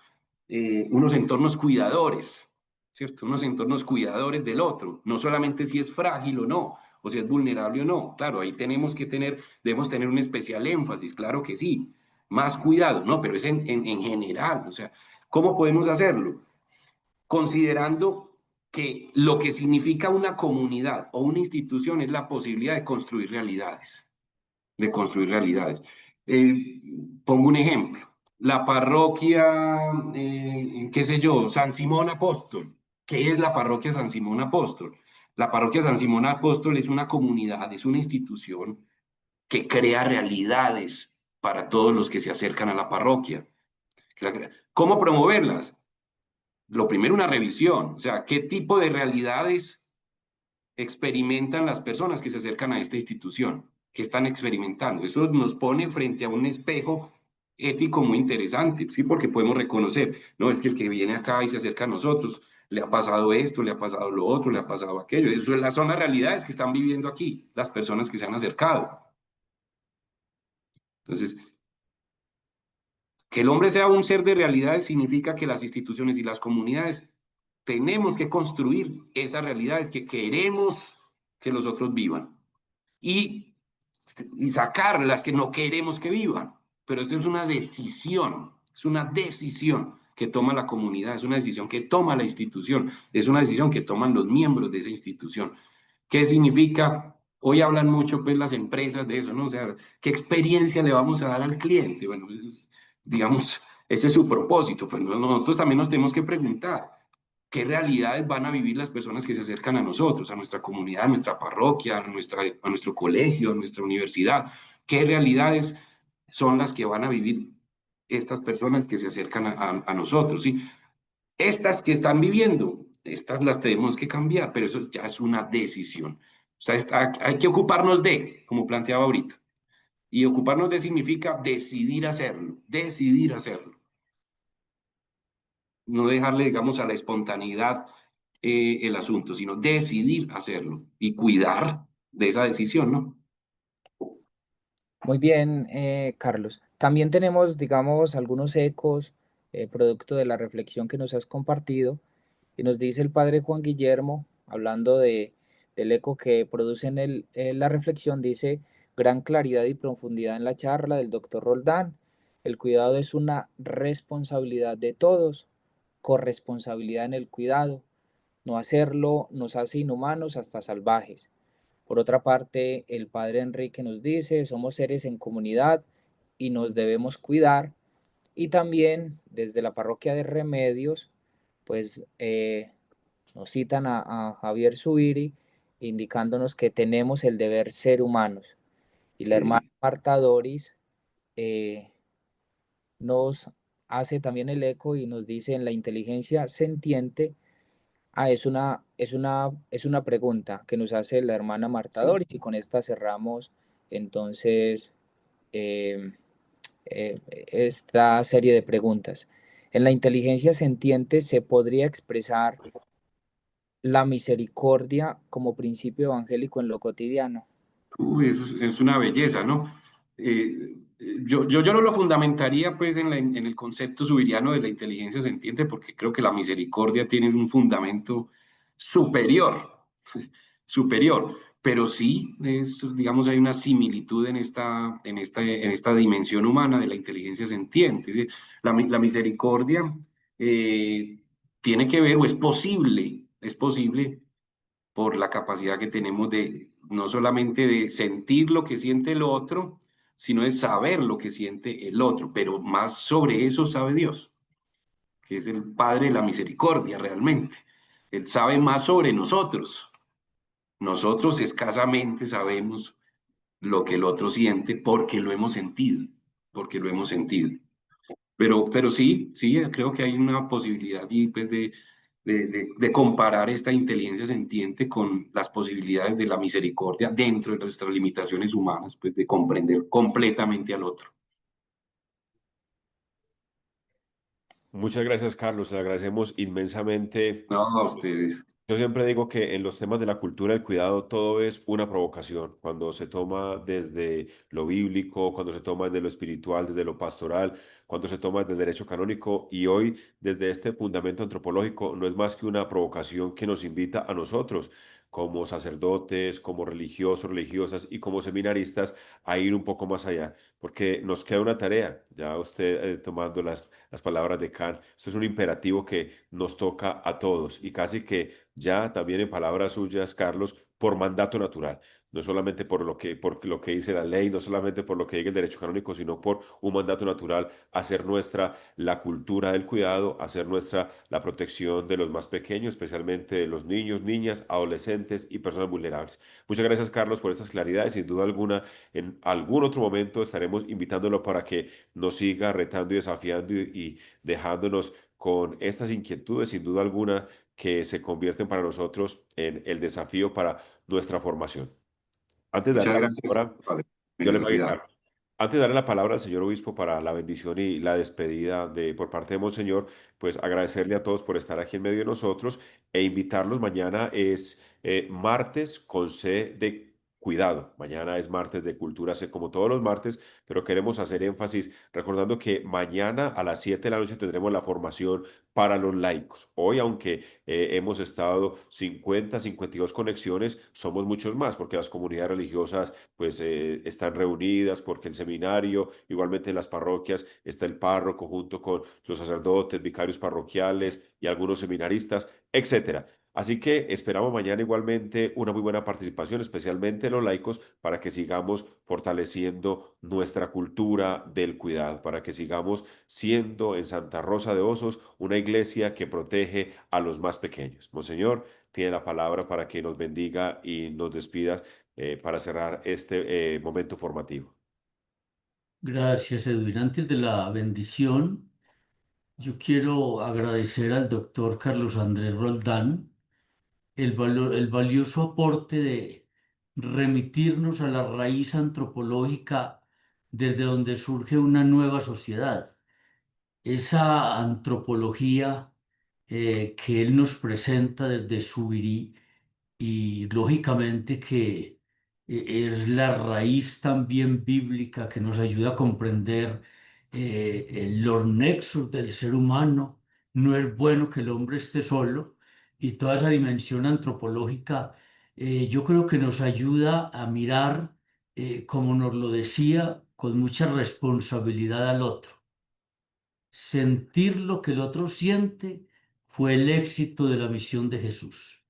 cuidadores, ¿cierto? Unos entornos cuidadores del otro, no solamente si es frágil o no, o si es vulnerable o no. Claro, ahí debemos tener un especial énfasis, claro que sí, más cuidado, ¿no? Pero es en general, o sea, ¿cómo podemos hacerlo? Considerando que lo que significa una comunidad o una institución es la posibilidad de construir realidades de construir realidades. Pongo un ejemplo. La parroquia, qué sé yo, San Simón Apóstol. ¿Qué es la parroquia San Simón Apóstol? La parroquia San Simón Apóstol es una comunidad, es una institución que crea realidades para todos los que se acercan a la parroquia. ¿Cómo promoverlas? Lo primero, una revisión. O sea, ¿qué tipo de realidades experimentan las personas que se acercan a esta institución? ¿Qué están experimentando? Eso nos pone frente a un espejo ético muy interesante, ¿sí? Porque podemos reconocer, no, es que el que viene acá y se acerca a nosotros, le ha pasado esto, le ha pasado lo otro, le ha pasado aquello. Eso son las realidades que están viviendo aquí, las personas que se han acercado. Entonces, que el hombre sea un ser de realidades significa que las instituciones y las comunidades tenemos que construir esas realidades que queremos que los otros vivan. Y sacar las que no queremos que vivan. Pero esto es una decisión que toma la comunidad, es una decisión que toma la institución, es una decisión que toman los miembros de esa institución. ¿Qué significa? Hoy hablan mucho pues las empresas de eso, ¿no? O sea, ¿qué experiencia le vamos a dar al cliente? Bueno, digamos, ese es su propósito, pues nosotros también nos tenemos que preguntar, ¿qué realidades van a vivir las personas que se acercan a nosotros, a nuestra comunidad, a nuestra parroquia, a nuestro colegio, a nuestra universidad? ¿Qué realidades son las que van a vivir estas personas que se acercan a nosotros? ¿Sí? Estas que están viviendo, estas las tenemos que cambiar, pero eso ya es una decisión. O sea, hay que ocuparnos de, como planteaba ahorita. Y ocuparnos de significa decidir hacerlo, decidir hacerlo. No dejarle, digamos, a la espontaneidad el asunto, sino decidir hacerlo y cuidar de esa decisión, ¿no?
Muy bien, Carlos. También tenemos, digamos, algunos ecos producto de la reflexión que nos has compartido. Y nos dice el padre Juan Guillermo, hablando del eco que produce en la reflexión, dice, gran claridad y profundidad en la charla del doctor Roldán. El cuidado es una responsabilidad de todos, corresponsabilidad en el cuidado. No hacerlo nos hace inhumanos hasta salvajes. Por otra parte, el padre Enrique nos dice, somos seres en comunidad y nos debemos cuidar. Y también desde la parroquia de Remedios, pues nos citan a Javier Zubiri, indicándonos que tenemos el deber ser humanos. Y la hermana Marta Doris nos hace también el eco y nos dice en la inteligencia sentiente. Es una pregunta que nos hace la hermana Marta Doris y con esta cerramos entonces eh, esta serie de preguntas. En la inteligencia sentiente se podría expresar la misericordia como principio evangélico en lo cotidiano.
Uy, eso es una belleza, ¿no? Yo no lo fundamentaría pues en el concepto subiriano de la inteligencia sentiente porque creo que la misericordia tiene un fundamento superior, superior. pero sí, digamos, hay una similitud en esta dimensión humana de la inteligencia sentiente. Es decir, la misericordia tiene que ver, o es posible por la capacidad que tenemos de no solamente de sentir lo que siente el otro, sino de saber lo que siente el otro, pero más sobre eso sabe Dios, que es el Padre de la misericordia realmente. Él sabe más sobre nosotros. Nosotros escasamente sabemos lo que el otro siente porque lo hemos sentido, porque lo hemos sentido. Pero sí, sí, creo que hay una posibilidad allí pues de comparar esta inteligencia sentiente con las posibilidades de la misericordia dentro de nuestras limitaciones humanas, pues de comprender completamente al otro.
Muchas gracias, Carlos. Le agradecemos inmensamente.
No, a ustedes.
Yo siempre digo que en los temas de la cultura del cuidado todo es una provocación. Cuando se toma desde lo bíblico, cuando se toma desde lo espiritual, desde lo pastoral, cuando se toma desde el derecho canónico y hoy desde este fundamento antropológico, no es más que una provocación que nos invita a nosotros, como sacerdotes, como religiosos, religiosas y como seminaristas, a ir un poco más allá, porque nos queda una tarea. Ya usted tomando las palabras de Kant, esto es un imperativo que nos toca a todos y casi que ya también en palabras suyas, Carlos, por mandato natural, no solamente por lo que dice la ley, no solamente por lo que diga el derecho canónico, sino por un mandato natural, hacer nuestra la cultura del cuidado, hacer nuestra la protección de los más pequeños, especialmente de los niños, niñas, adolescentes y personas vulnerables. Muchas gracias, Carlos, por estas claridades. Sin duda alguna, en algún otro momento estaremos invitándolo para que nos siga retando y desafiando y dejándonos con estas inquietudes, sin duda alguna, que se convierten para nosotros en el desafío para nuestra formación. Antes de darle
Muchas
la
gracias,
palabra,
Padre.
yo le pagué,
Generosidad.
Carlos. Antes de darle la palabra al señor obispo para la bendición y la despedida por parte de Monseñor, pues agradecerle a todos por estar aquí en medio de nosotros e invitarlos. Mañana es martes con C de cuidado. Mañana es martes de cultura C como todos los martes, pero queremos hacer énfasis recordando que mañana a las 7 de la noche tendremos la formación para los laicos. Hoy, aunque hemos estado 52 conexiones, somos muchos más porque las comunidades religiosas pues están reunidas porque el seminario, igualmente en las parroquias, está el párroco junto con los sacerdotes, vicarios parroquiales y algunos seminaristas, etcétera. Así que esperamos mañana igualmente una muy buena participación, especialmente los laicos, para que sigamos fortaleciendo nuestra cultura del cuidado, para que sigamos siendo en Santa Rosa de Osos una iglesia que protege a los más pequeños. Monseñor, tiene la palabra para que nos bendiga y nos despida para cerrar este momento formativo.
Gracias, Edwin. Antes de la bendición, yo quiero agradecer al doctor Carlos Andrés Roldán el valioso aporte de remitirnos a la raíz antropológica desde donde surge una nueva sociedad. Esa antropología que él nos presenta desde Subirí y lógicamente que es la raíz también bíblica que nos ayuda a comprender los nexos del ser humano. No es bueno que el hombre esté solo y toda esa dimensión antropológica yo creo que nos ayuda a mirar, como nos lo decía, con mucha responsabilidad al otro. Sentir lo que el otro siente fue el éxito de la misión de Jesús.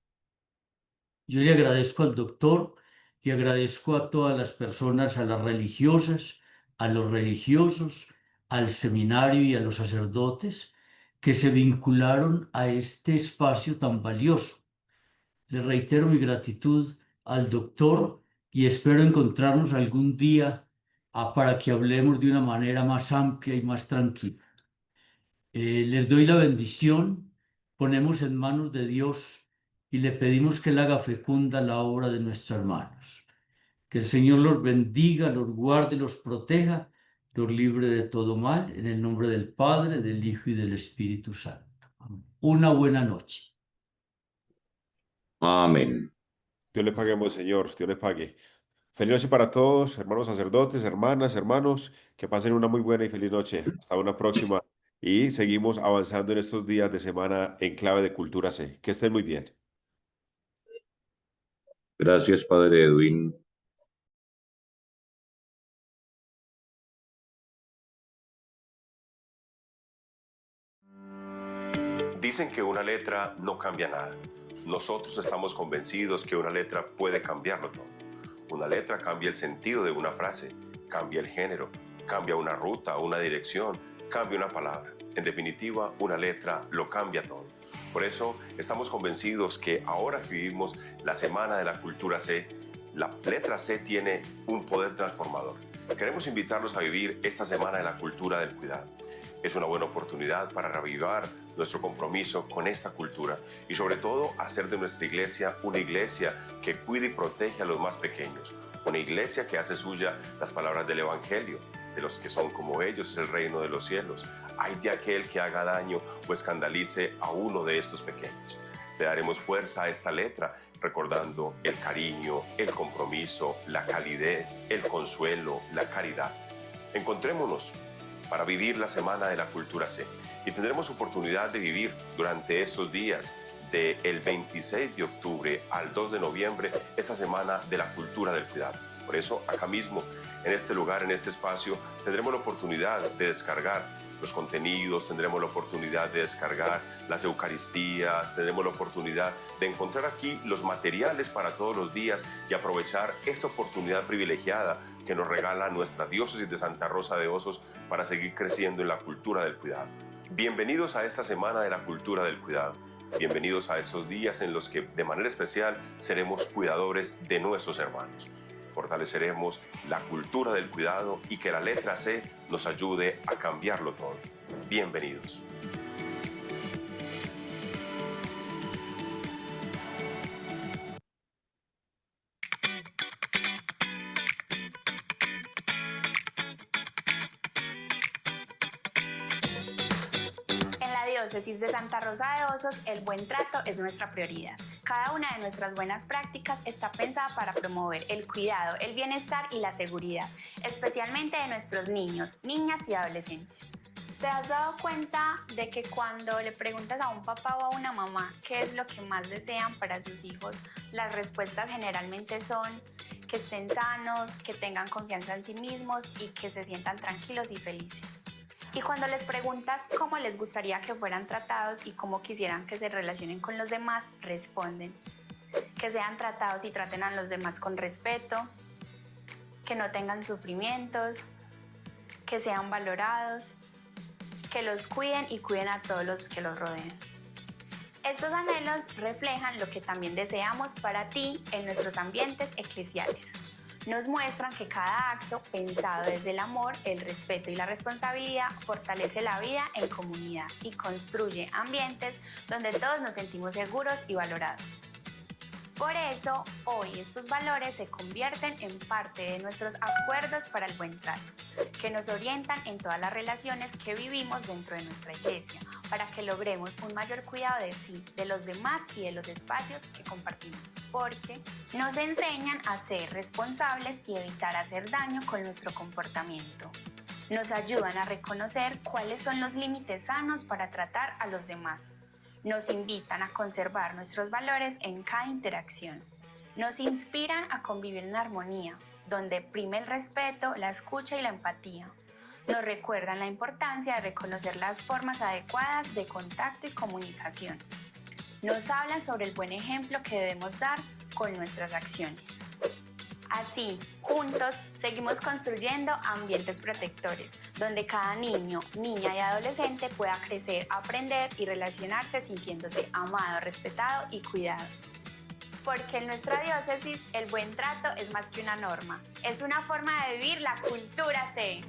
Yo le agradezco al doctor y agradezco a todas las personas, a las religiosas, a los religiosos, al seminario y a los sacerdotes que se vincularon a este espacio tan valioso. Le reitero mi gratitud al doctor y espero encontrarnos algún día para que hablemos de una manera más amplia y más tranquila. Les doy la bendición, ponemos en manos de Dios y le pedimos que Él haga fecunda la obra de nuestras manos. Que el Señor los bendiga, los guarde, los proteja, los libre de todo mal, en el nombre del Padre, del Hijo y del Espíritu Santo. Una buena noche.
Amén.
Dios le pague, Monseñor, Dios le pague. Feliz noche para todos, hermanos sacerdotes, hermanas, hermanos, que pasen una muy buena y feliz noche. Hasta una próxima. Y seguimos avanzando en estos días de semana en clave de Cultura C. Que estén muy bien.
Gracias, Padre Edwin.
Dicen que una letra no cambia nada. Nosotros estamos convencidos que una letra puede cambiarlo todo. Una letra cambia el sentido de una frase, cambia el género, cambia una ruta, una dirección, cambia una palabra. En definitiva, una letra lo cambia todo. Por eso estamos convencidos que ahora que vivimos la Semana de la Cultura C, la letra C tiene un poder transformador. Queremos invitarlos a vivir esta Semana de la Cultura del Cuidado. Es una buena oportunidad para reavivar nuestro compromiso con esta cultura y sobre todo hacer de nuestra iglesia una iglesia que cuide y protege a los más pequeños, una iglesia que hace suya las palabras del Evangelio, de los que son como ellos es el reino de los cielos. Ay de aquel que haga daño o escandalice a uno de estos pequeños. Le daremos fuerza a esta letra recordando el cariño, el compromiso, la calidez, el consuelo, la caridad. Encontrémonos para vivir la Semana de la Cultura C. Y tendremos oportunidad de vivir durante estos días del 26 de octubre al 2 de noviembre esa Semana de la Cultura del Cuidado. Por eso, acá mismo, en este lugar, en este espacio, tendremos la oportunidad de descargar los contenidos, tendremos la oportunidad de descargar las Eucaristías, tendremos la oportunidad de encontrar aquí los materiales para todos los días y aprovechar esta oportunidad privilegiada que nos regala nuestra diócesis de Santa Rosa de Osos para seguir creciendo en la cultura del cuidado. Bienvenidos a esta Semana de la Cultura del Cuidado. Bienvenidos a esos días en los que de manera especial seremos cuidadores de nuestros hermanos. Fortaleceremos la cultura del cuidado y que la letra C nos ayude a cambiarlo todo. Bienvenidos.
Diócesis de Santa Rosa de Osos, el buen trato es nuestra prioridad. Cada una de nuestras buenas prácticas está pensada para promover el cuidado, el bienestar y la seguridad, especialmente de nuestros niños, niñas y adolescentes. ¿Te has dado cuenta de que cuando le preguntas a un papá o a una mamá qué es lo que más desean para sus hijos, las respuestas generalmente son que estén sanos, que tengan confianza en sí mismos y que se sientan tranquilos y felices? Y cuando les preguntas cómo les gustaría que fueran tratados y cómo quisieran que se relacionen con los demás, responden que sean tratados y traten a los demás con respeto, que no tengan sufrimientos, que sean valorados, que los cuiden y cuiden a todos los que los rodean. Estos anhelos reflejan lo que también deseamos para ti en nuestros ambientes eclesiales. Nos muestran que cada acto pensado desde el amor, el respeto y la responsabilidad fortalece la vida en comunidad y construye ambientes donde todos nos sentimos seguros y valorados. Por eso, hoy estos valores se convierten en parte de nuestros acuerdos para el buen trato, que nos orientan en todas las relaciones que vivimos dentro de nuestra iglesia, para que logremos un mayor cuidado de sí, de los demás y de los espacios que compartimos, porque nos enseñan a ser responsables y evitar hacer daño con nuestro comportamiento. Nos ayudan a reconocer cuáles son los límites sanos para tratar a los demás. Nos invitan a conservar nuestros valores en cada interacción. Nos inspiran a convivir en armonía, donde prime el respeto, la escucha y la empatía. Nos recuerdan la importancia de reconocer las formas adecuadas de contacto y comunicación. Nos hablan sobre el buen ejemplo que debemos dar con nuestras acciones. Así, juntos, seguimos construyendo ambientes protectores, donde cada niño, niña y adolescente pueda crecer, aprender y relacionarse sintiéndose amado, respetado y cuidado. Porque en nuestra diócesis el buen trato es más que una norma, es una forma de vivir la cultura C.